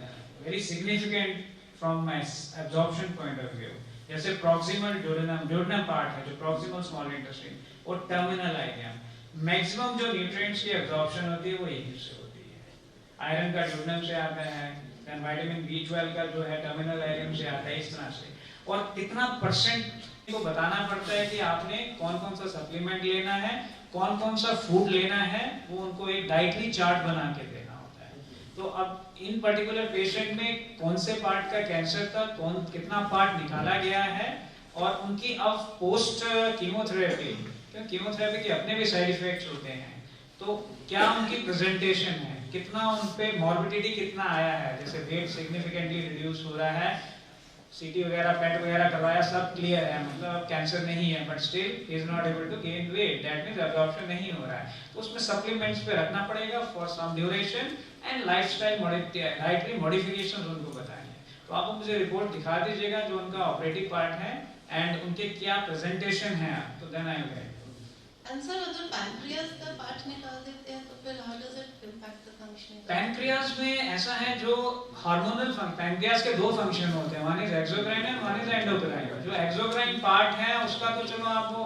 very significant from absorption point of view. जैसे प्रॉक्सिमल ड्यूडेनम पार्ट है जो प्रॉक्सिमल स्मॉल इंटेस्टाइन और टर्मिनल आइडियम, मैक्सिमम जो न्यूट्रिएंट्स की एब्जॉर्प्शन होती है वो यहीं से होती है। आयरन का ड्यूडेनम से आता है, देन विटामिन B12 का जो है टर्मिनल आइडियम से आता है, इस तरह से। और कितना परसेंट को बताना पड़ता है कि आपने कौन कौन सा सप्लीमेंट लेना है, कौन कौन सा फूड लेना है, वो उनको एक डाइटरी चार्ट बना के देना होता है। तो अब इन पर्टिकुलर पेशेंट में कौन से पार्ट का कैंसर था, कौन कितना पार्ट निकाला गया है, और उनकी अब पोस्ट कीमोथेरेपी, क्योंकि कीमोथेरेपी के अपने भी साइड इफेक्ट्स होते हैं, तो क्या उनकी प्रेजेंटेशन है, कितना उन पे मॉर्बिडिटी कितना आया है, जैसे वेट सिग्निफिकेंटली रिड्यूस हो रहा है, सीटी वगैरह पेट वगैरह करवाया, सब क्लियर है, मतलब कैंसर नहीं है, but still he is not able to gain weight, that means absorption नहीं हो रहा है, तो उसमें सप्लीमेंट्स पे रखना पड़ेगा for some duration and lifestyle dietary modifications उनको बताएंगे। तो आप मुझे रिपोर्ट दिखा दीजिएगा जो उनका ऑपरेटिव पार्ट है एंड उनके क्या प्रेजेंटेशन है, तो then I will. And sir, अगर पैनक्रियास का पार्ट निकाल देते हैं तो फिर how does it impact the functioning? Pancreas में ऐसा है जो हार्मोनल पैनक्रियास के दो फंक्शन होते हैं, one is exocrine and one is endocrine. जो एक्सोक्राइन पार्ट है उसका तो चलो आप वो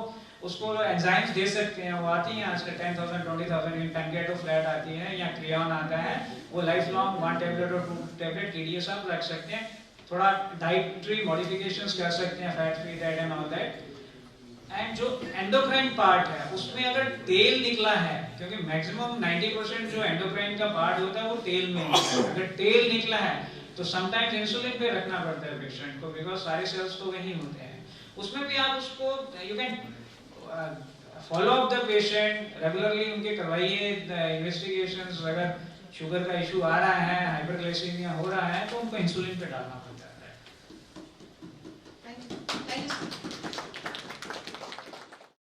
उसको एंजाइम्स दे सकते हैं, वो आती हैं आजकल 10,000 20,000 इन पैनक्रियाटोफ्लैट आती है या क्रियान आता है, वो लाइफ लॉन्ग 1 टैबलेट और 2 टैबलेट TDS आप रख सकते हैं, थोड़ा डाइटरी मॉडिफिकेशंस कर सकते हैं, fat free that and all that. And जो एंडोक्राइन पार्ट है उसमें अगर तेल निकला है, क्योंकि मैक्सिमम 90% जो एंडोक्राइन का पार्ट होता है वो तेल में निकला है, अगर तेल निकला है तो समटाइम्स इंसुलिन पे रखना पड़ता है पेशेंट को, बिकॉज सारे सेल्स तो वही होते हैं। उसमें भी आप उसको you can follow up the patient regularly, उनके करवाइए इन्वेस्टिगेशंस, अगर शुगर का इशू आ रहा है, हाइपरग्लाइसीमिया हो रहा है तो उनको इंसुलिन पे डालना पड़ता है।